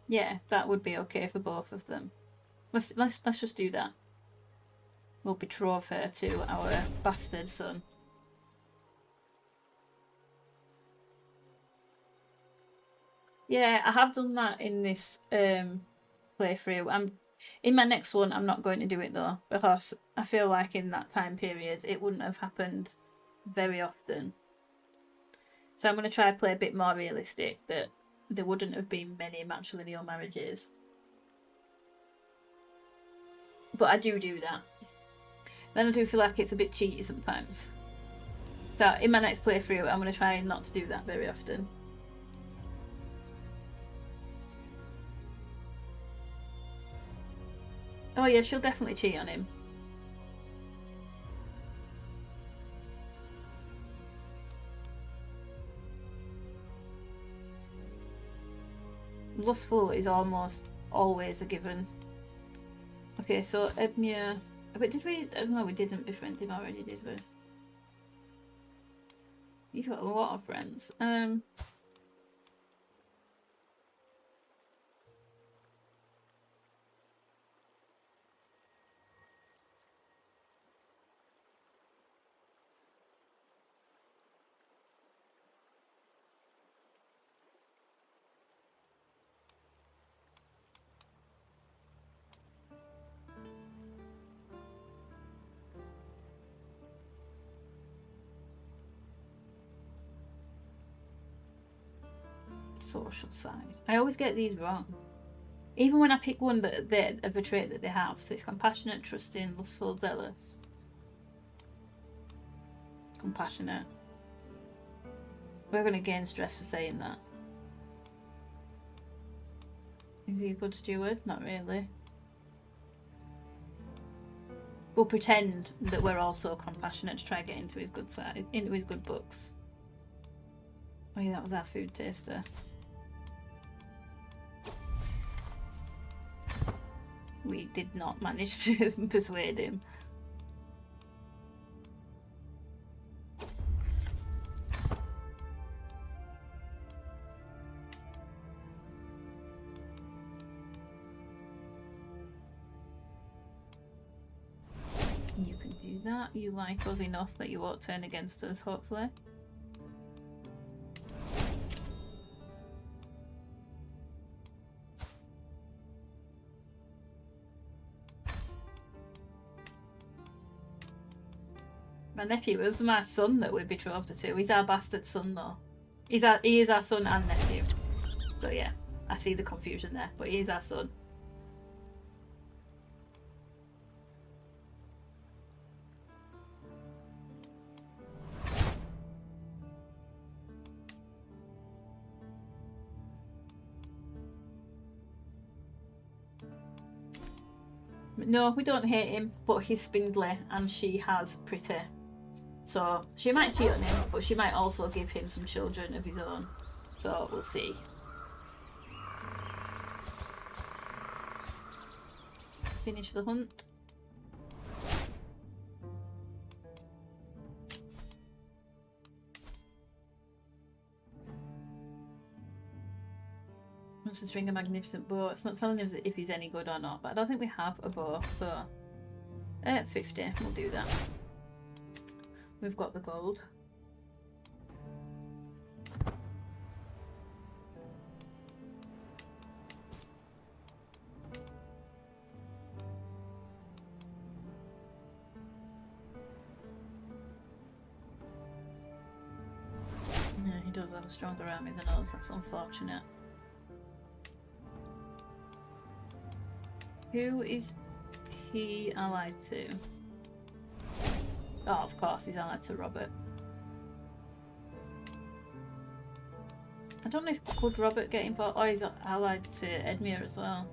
Yeah, that would be okay for both of them. Let's just do that. We'll betroth her to our bastard son. Yeah, I have done that in this playthrough. In my next one, I'm not going to do it though, because I feel like in that time period it wouldn't have happened very often. So I'm going to try to play a bit more realistic, that there wouldn't have been many matrilineal marriages. But I do that. Then I do feel like it's a bit cheaty sometimes. So in my next playthrough, I'm going to try not to do that very often. Oh yeah, she'll definitely cheat on him. Lustful is almost always a given. Okay, so Edmure... But did we... I don't know, we didn't befriend him already, did we? He's got a lot of friends. Social side. I always get these wrong. Even when I pick one that they of a trait that they have. So it's compassionate, trusting, lustful, zealous. Compassionate. We're going to gain stress for saying that. Is he a good steward? Not really. We'll pretend that we're also compassionate to try to get into his good side, into his good books. Oh yeah, that was our food taster. We did not manage to persuade him. You can do that. You like us enough that you won't turn against us, hopefully. My nephew was my son that we betrothed her to. He's our bastard son though. He is our son and nephew. So yeah, I see the confusion there, but he is our son. No, we don't hate him, but he's spindly and she has pretty. So she might cheat on him, but she might also give him some children of his own. So we'll see. Finish the hunt. Wants to string a magnificent bow. It's not telling us if he's any good or not, but I don't think we have a bow, so 50, we'll do that. We've got the gold. Yeah, he does have a stronger army than us, that's unfortunate. Who is he allied to? Oh, of course, he's allied to Robert. I don't know if could Robert get involved. Oh, he's allied to Edmure as well.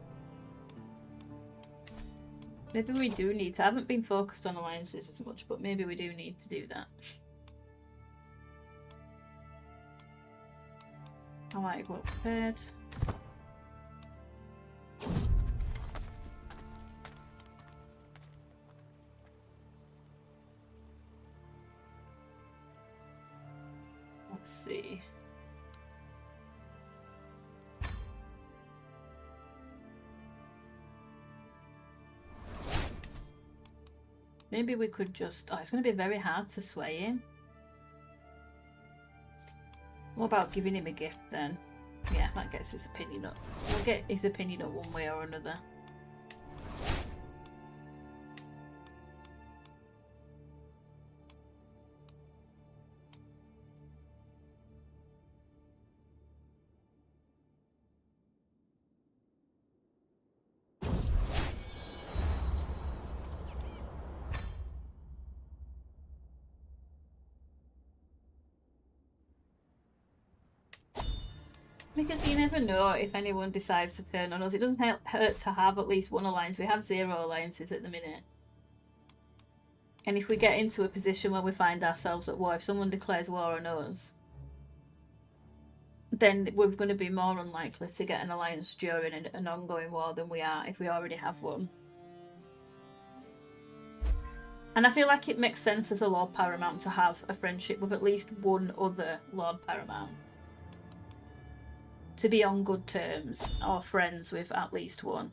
Maybe we do need to. I haven't been focused on alliances as much, but maybe we do need to do that. Allied well prepared. Let's see. Maybe we could just... Oh, it's going to be very hard to sway him. What about giving him a gift then? Yeah, that gets his opinion up. We'll get his opinion up one way or another. Because you never know if anyone decides to turn on us. It doesn't hurt to have at least one alliance. We have 0 alliances at the minute. And if we get into a position where we find ourselves at war, if someone declares war on us, then we're going to be more unlikely to get an alliance during an ongoing war than we are if we already have one. And I feel like it makes sense as a Lord Paramount to have a friendship with at least one other Lord Paramount. To be on good terms or friends with at least one.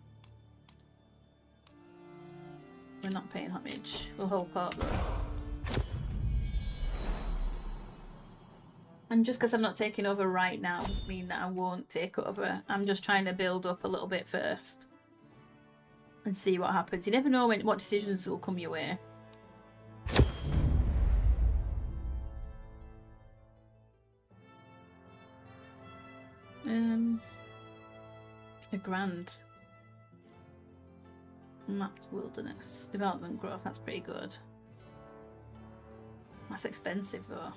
We're not paying homage. We'll hold court though. And just because I'm not taking over right now doesn't mean that I won't take over. I'm just trying to build up a little bit first. And see what happens. You never know what decisions will come your way. A grand. Mapped wilderness. Development growth, that's pretty good. That's expensive though.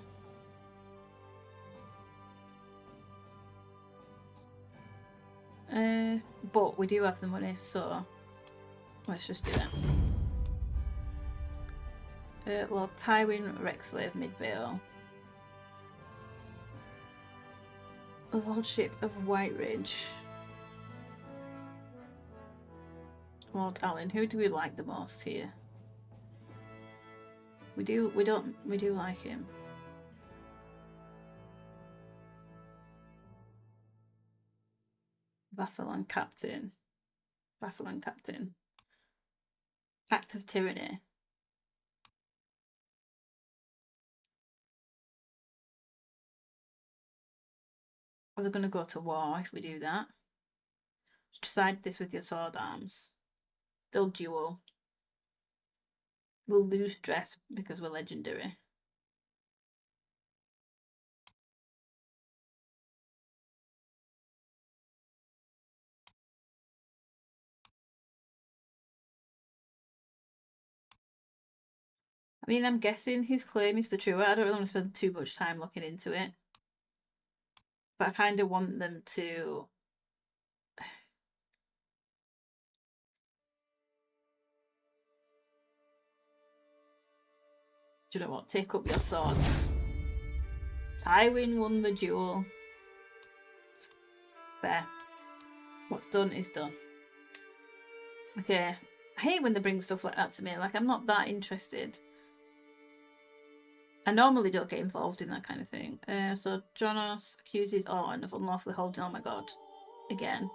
But we do have the money, so let's just do it. Lord Tywin, Rexslave, Midvale. The Lordship of Whiteridge. Lord Allen, who do we like the most here? We do like him. Vassal and Captain. Vassal and Captain. Act of Tyranny. Are they going to go to war if we do that? Decide this with your sword arms. They'll duel. We'll lose dress because we're legendary. I mean, I'm guessing his claim is the true. I don't really want to spend too much time looking into it. But I kind of want them to... Do you know what? Take up your swords. Tywin won the duel. Fair. What's done is done. Okay. I hate when they bring stuff like that to me. Like, I'm not that interested. I normally don't get involved in that kind of thing. So Jonas accuses Orton of unlawfully holding... Oh my god. Again.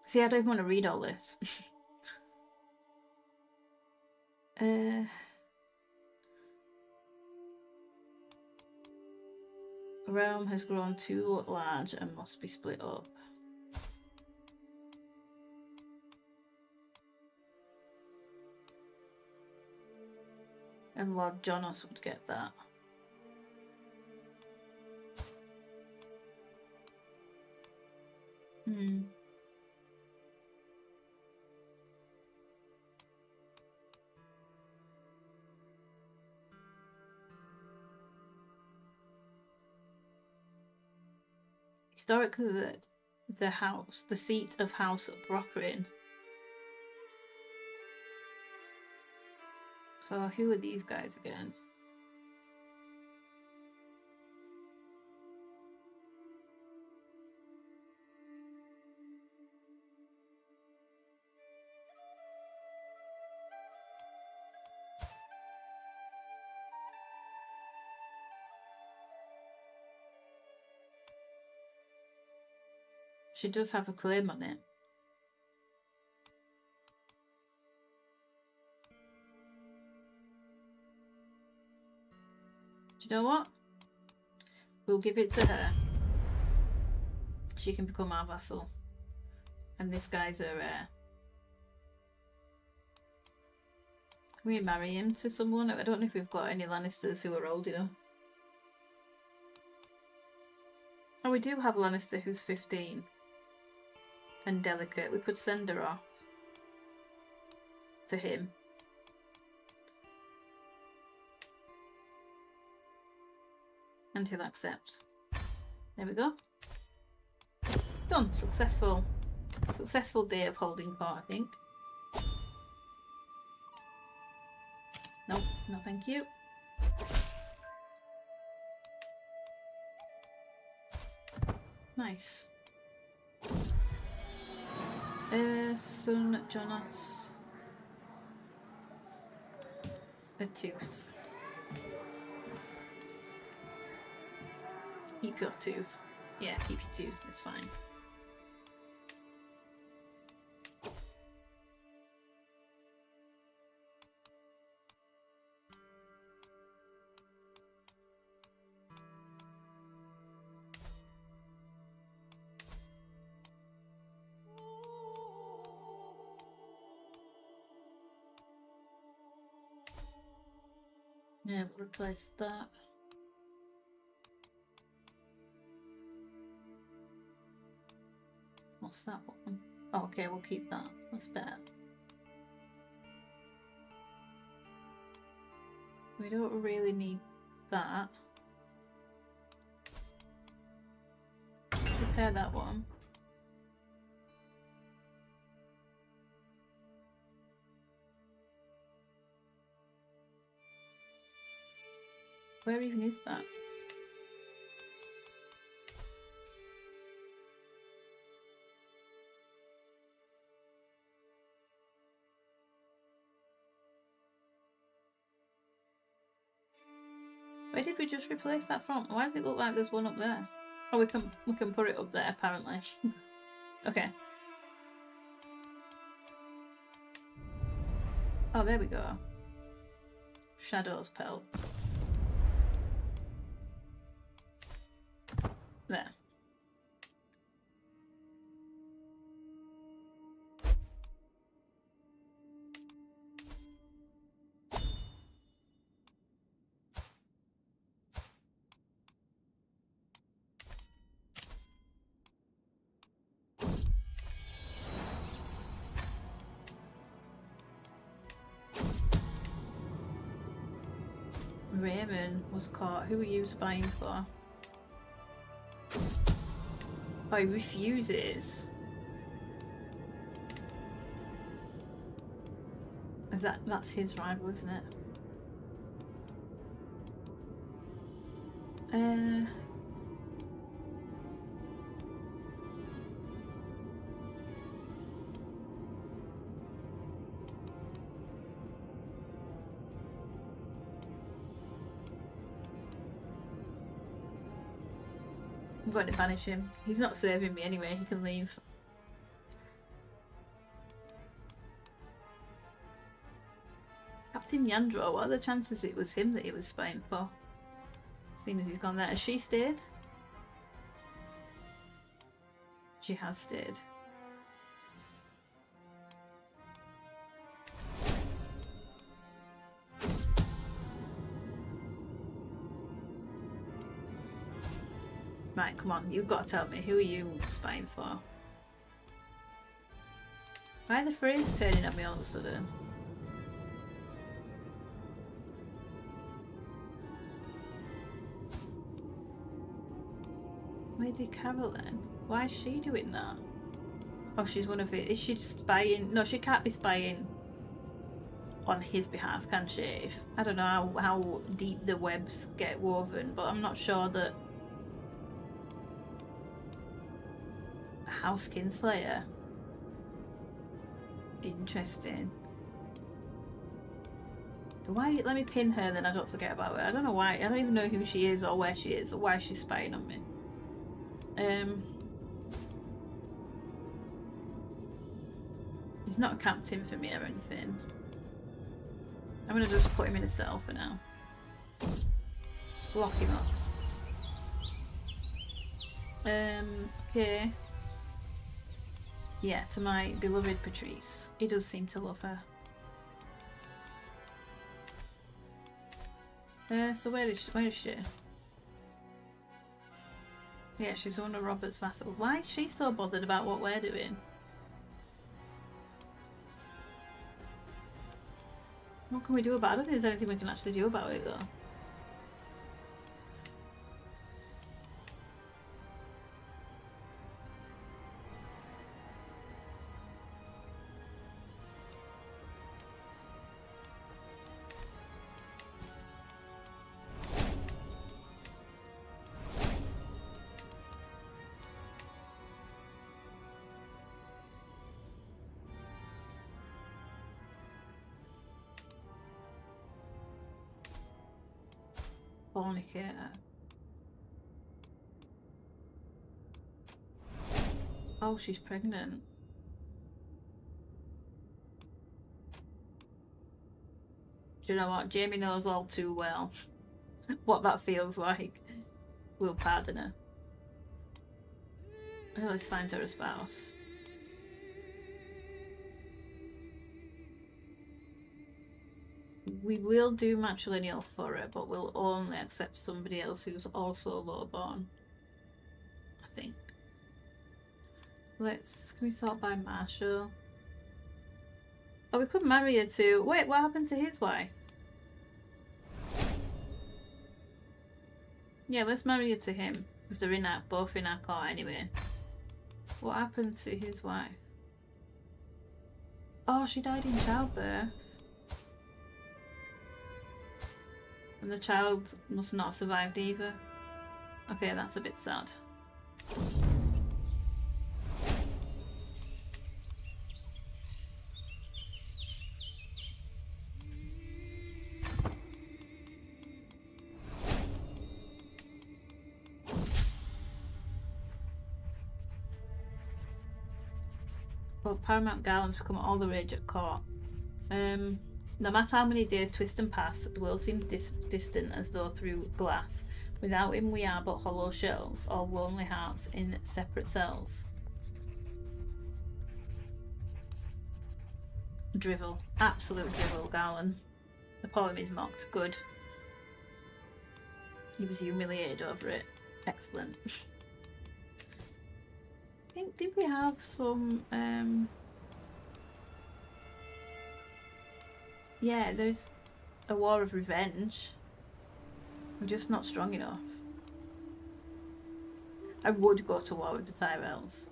See, I don't even want to read all this. Realm has grown too large and must be split up. And Lord Jonas would get that. Historically, the seat of House Brockrin. So who are these guys again? She does have a claim on it. Do you know what? We'll give it to her. She can become our vassal. And this guy's her heir. Can we marry him to someone? I don't know if we've got any Lannisters who are old enough. Oh, we do have a Lannister who's 15. And delicate. We could send her off. To him. And he'll accept. There we go. Done. Successful. Successful day of holding court, I think. Nope, no thank you. Nice. Son Jonas. A tooth. Keep your tooth. Yeah, keep your tooth, it's fine. Yeah, we'll replace that. What's that one? Oh, okay, we'll keep that. That's better. We don't really need that. Repair that one. Where even is that? Where did we just replace that from? Why does it look like there's one up there? Oh, we can put it up there apparently. Okay. Oh, there we go. Shadow's pelt. There. Raymond was caught. Who were you spying for? Oh, he refuses. Is that's his rival, isn't it? I'm going to banish him. He's not serving me anyway, he can leave. Captain Yandro, what are the chances it was him that he was spying for? Seeing as he's gone there. Has she stayed? She has stayed. Right, come on, you've got to tell me, who are you spying for? Why are the Freys turning at me all of a sudden? Lady Carolyn? Why is she doing that? Oh, she's one of it. Is she spying? No, she can't be spying on his behalf, can she? If, I don't know how deep the webs get woven, but I'm not sure that House Kinslayer. Interesting. Why? Let me pin her, then I don't forget about her. I don't know why. I don't even know who she is or where she is or why she's spying on me. He's not a captain for me or anything. I'm gonna just put him in a cell for now. Lock him up. Okay. Yeah, to my beloved Patrice. He does seem to love her. So where is she? Yeah, she's one of Robert's vassals. Why is she so bothered about what we're doing? What can we do about it? I don't think there's anything we can actually do about it though. Fornicator. Oh, she's pregnant. Do you know what? Jamie knows all too well what that feels like. We'll pardon her. Oh, let's find her a spouse. We will do matrilineal for her, but we'll only accept somebody else who's also lowborn. I think. Can we sort by Marshall? Oh, we could marry her to... Wait, what happened to his wife? Yeah, let's marry her to him. Because they're both in our court anyway. What happened to his wife? Oh, she died in childbirth. And the child must not have survived either. Okay, that's a bit sad. Well, Paramount Garlands become all the rage at court. No matter how many days twist and pass, the world seems distant as though through glass. Without him we are but hollow shells, or lonely hearts in separate cells. Drivel. Absolute drivel, Garland. The poem is mocked. Good. He was humiliated over it. Excellent. I think, did we have some, yeah, there's a war of revenge. We're just not strong enough. I would go to war with the Tyrells.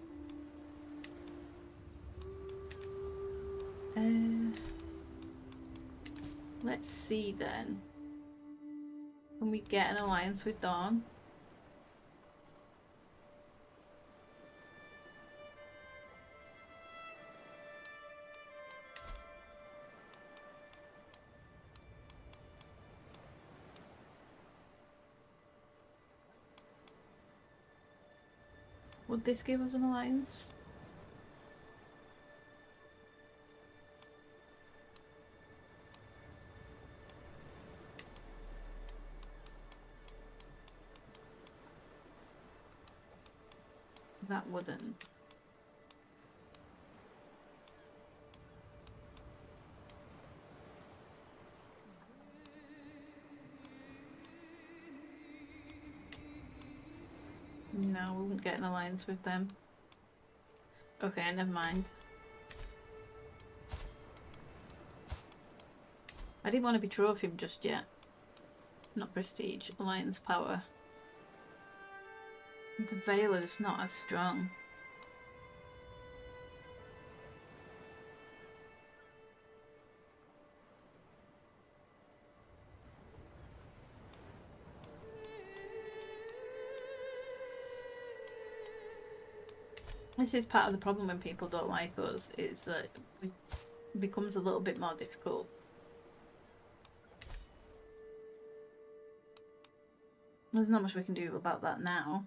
Let's see then. Can we get an alliance with Dawn? Would this give us an alliance? That wouldn't. No, we wouldn't get an alliance with them. Okay, never mind. I didn't want to betroth him just yet. Not prestige, alliance power. The Veiler's not as strong. This is part of the problem when people don't like us, is that it becomes a little bit more difficult. There's not much we can do about that now.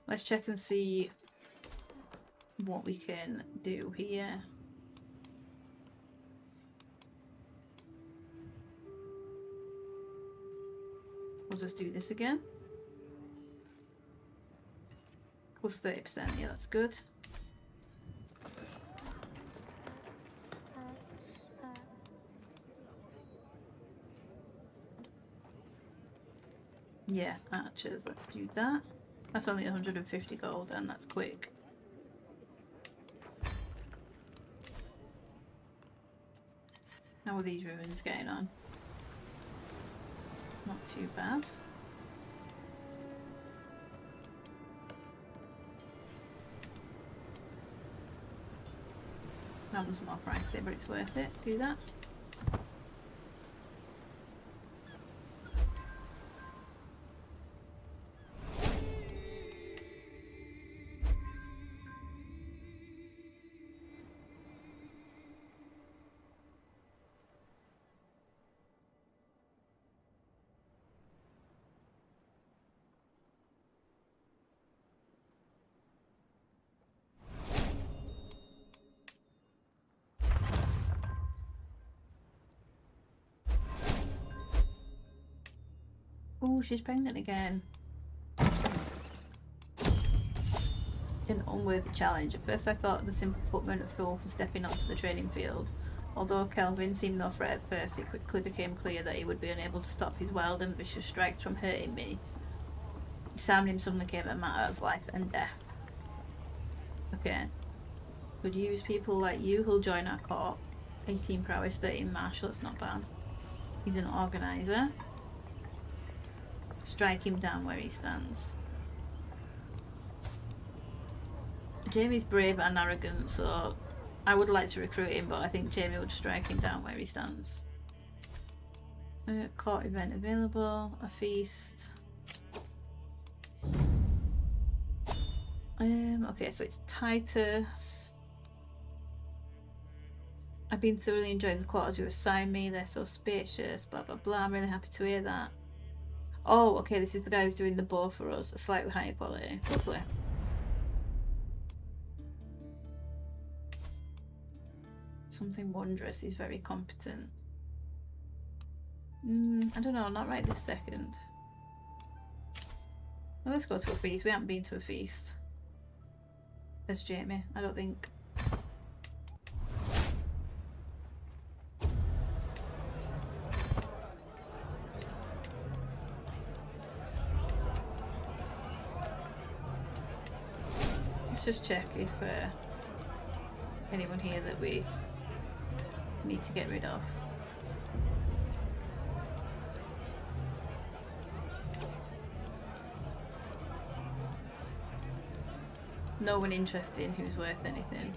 Let's check and see what we can do here. We'll just do this again. Plus 30%, yeah, that's good. Yeah, archers, let's do that. That's only 150 gold and that's quick. How are these ruins getting on? Not too bad. That one's more pricey, but it's worth it. Do that. Oh, she's pregnant again. An unworthy challenge. At first I thought the simple footman a fool for stepping onto the training field. Although Kelvin seemed no threat at first, it quickly became clear that he would be unable to stop his wild and vicious strikes from hurting me. Disarming him suddenly became a matter of life and death. Okay. Could use people like you who'll join our corps. 18 prowess, 13 martial, that's not bad. He's an organiser. Strike him down where he stands. Jamie's brave and arrogant, so I would like to recruit him, but I think Jamie would strike him down where he stands. Court event available, a feast. Okay, so it's Titus. I've been thoroughly enjoying the quarters you assigned me. They're so spacious, blah blah blah. I'm really happy to hear that. Oh, okay, this is the guy who's doing the bow for us. A slightly higher quality. Lovely. Something wondrous. He's very competent. I don't know, not right this second. Well, let's go to a feast. We haven't been to a feast. There's Jamie. I don't think. Let's just check if anyone here that we need to get rid of. No one interesting who's worth anything.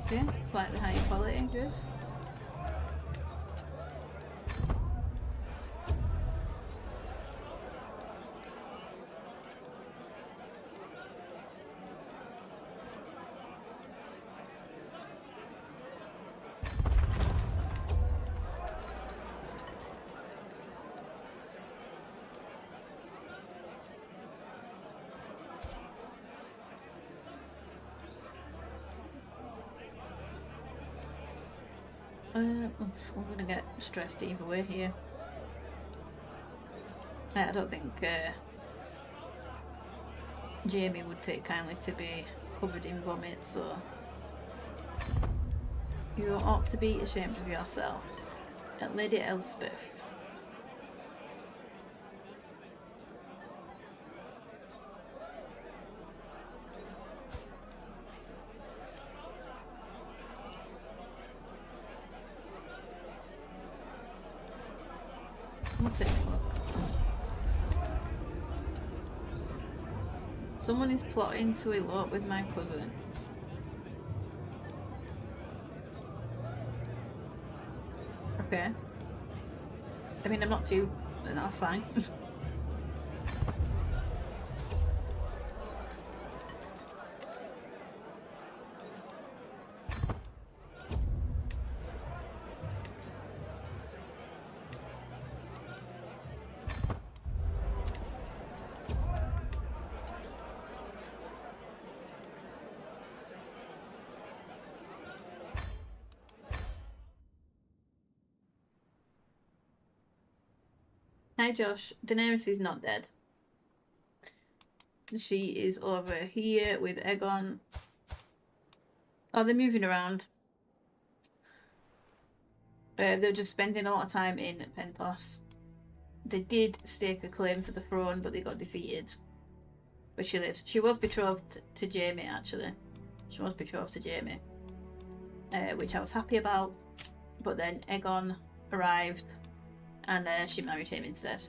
Okay, slightly higher quality, good. I'm gonna get stressed either way here. I don't think Jamie would take kindly to be covered in vomit, so you ought to be ashamed of yourself. At Lady Elspeth. What's it for? Someone is plotting to elope with my cousin. Okay. I mean, I'm not too... That's fine. Hi Josh. Daenerys is not dead. She is over here with Aegon. Oh, they're moving around. They're just spending a lot of time in Pentos. They did stake a claim for the throne, but they got defeated. But she lives. She was betrothed to Jaime, actually. She was betrothed to Jaime. Which I was happy about. But then Aegon arrived and she married him instead.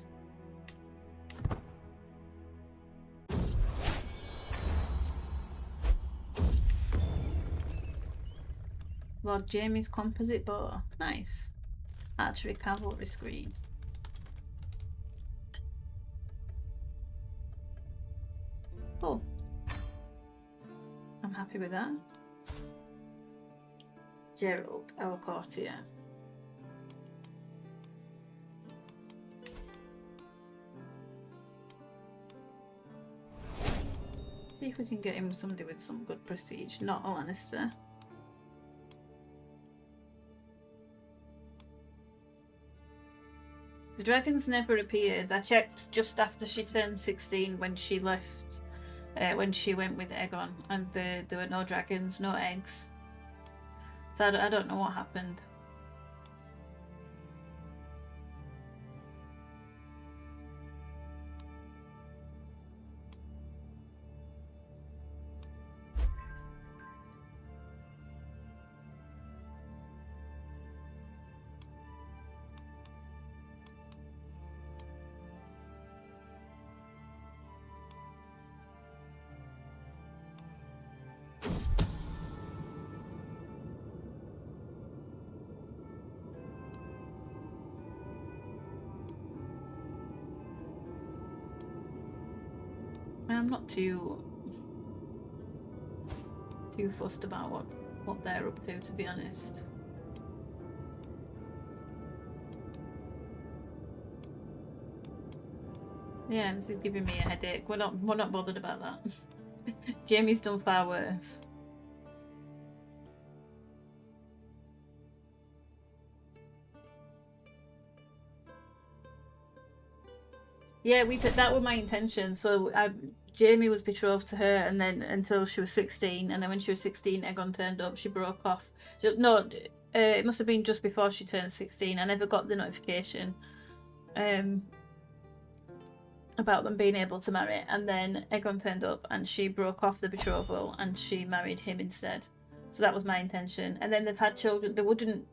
Lord Jaime's composite bow. Nice. Archery cavalry screen. Cool. I'm happy with that. Gerald, our courtier. See if we can get him somebody with some good prestige, not a Lannister. The dragons never appeared. I checked just after she turned 16 when she left, when she went with Aegon, and there were no dragons, no eggs. So I don't know what happened. I'm not too fussed about what they're up to be honest. Yeah, this is giving me a headache. We're not bothered about that. Jaime's done far worse. Yeah, that was my intention. So Jaime was betrothed to her, and then until she was 16, and then when she was 16, Aegon turned up. She broke off. No, it must have been just before she turned 16. I never got the notification about them being able to marry, and then Aegon turned up, and she broke off the betrothal, and she married him instead. So that was my intention. And then they've had children. They wouldn't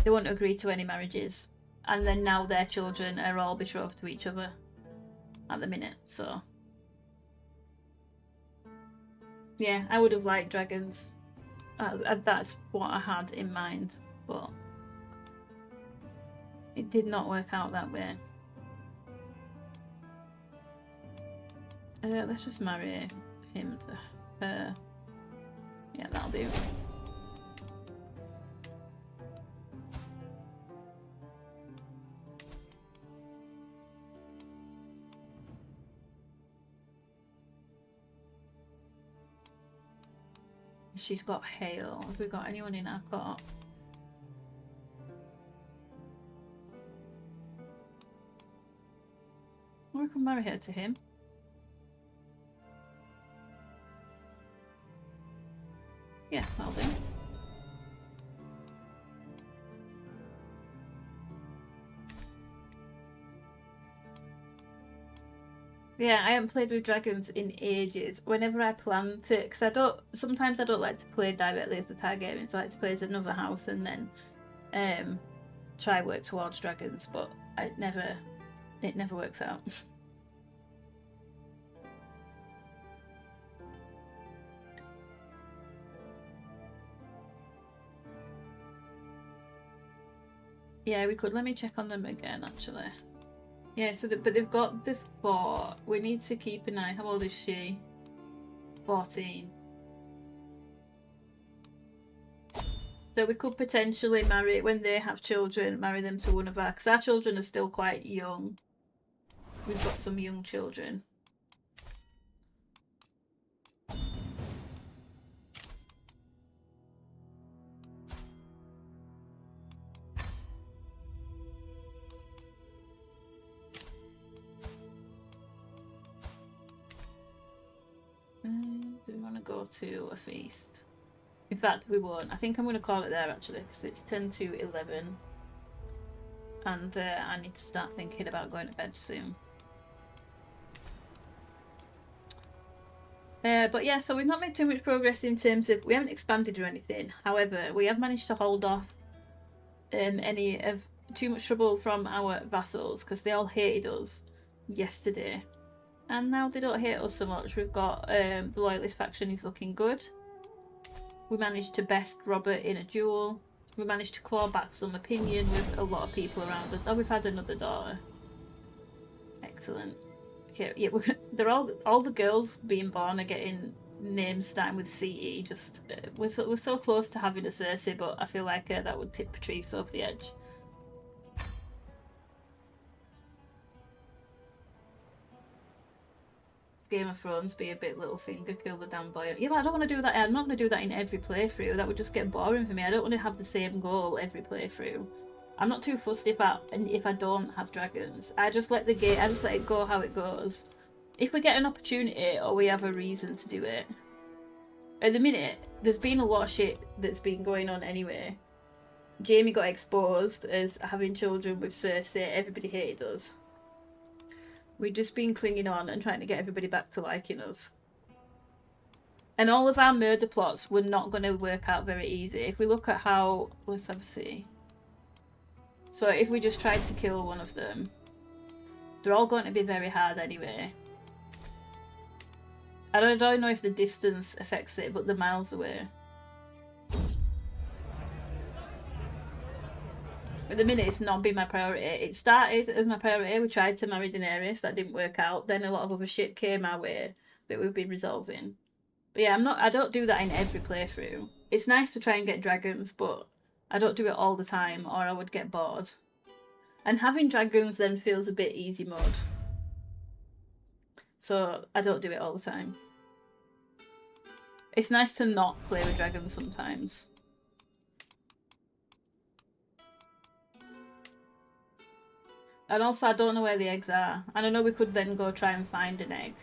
agree to any marriages. And then now their children are all betrothed to each other at the minute, so. Yeah, I would have liked dragons. That's what I had in mind, but it did not work out that way. Let's just marry him to her. Yeah, that'll do. She's got hail. Have we got anyone in our court? Or we can marry her to him. Yeah, that'll do. Yeah, I haven't played with dragons in ages. Whenever I plan to, because sometimes I don't like to play directly as the Targaryens. I like to play as another house and then try work towards dragons, but it never works out. Yeah, we could. Let me check on them again, actually. Yeah, so but they've got the 4. We need to keep an eye. How old is she? 14. So we could potentially marry, when they have children, marry them to one of our, because our children are still quite young. We've got some young children. Do we want to go to a feast? In fact, we won't. I think I'm going to call it there actually, because it's 10 to 11. And I need to start thinking about going to bed soon. But yeah, so we've not made too much progress in terms of... We haven't expanded or anything. However, we have managed to hold off any of too much trouble from our vassals, because they all hated us yesterday. And now they don't hate us so much. We've got the Loyalist faction is looking good. We managed to best Robert in a duel. We managed to claw back some opinion with a lot of people around us. Oh, we've had another daughter. Excellent. Okay, yeah, they're all the girls being born are getting names starting with CE. Just we're so close to having a Cersei, but I feel like that would tip Patrice over the edge. Game of Thrones be a bit Littlefinger, kill the damn boy. Yeah, but I don't want to do that. I'm not going to do that in every playthrough. That would just get boring for me. I don't want to have the same goal every playthrough. I'm not too fussed if I don't have dragons. I just let it go how it goes. If we get an opportunity or we have a reason to do it. At the minute, there's been a lot of shit that's been going on anyway. Jaime got exposed as having children with Cersei. Everybody hated us. We've just been clinging on and trying to get everybody back to liking us. And all of our murder plots were not going to work out very easy. If we look at how... Let's have a see. So if we just tried to kill one of them, they're all going to be very hard anyway. I don't know if the distance affects it, but they're miles away. At the minute, it's not been my priority. It started as my priority. We tried to marry Daenerys. That didn't work out. Then a lot of other shit came our way that we've been resolving. But yeah, I don't do that in every playthrough. It's nice to try and get dragons, but I don't do it all the time or I would get bored. And having dragons then feels a bit easy mode. So I don't do it all the time. It's nice to not play with dragons sometimes. And also I don't know where the eggs are. And I know we could then go try and find an egg.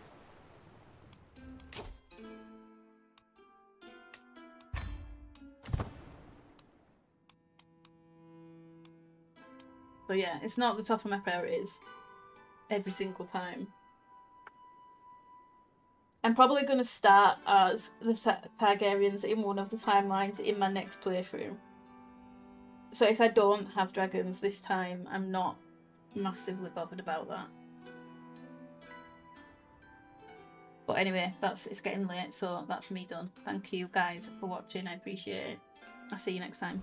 But yeah, it's not the top of my priorities every single time. I'm probably going to start as the Targaryens in one of the timelines in my next playthrough. So if I don't have dragons this time, I'm not massively bothered about that. But anyway, it's getting late, so that's me done. Thank you guys for watching, I appreciate it. I'll see you next time.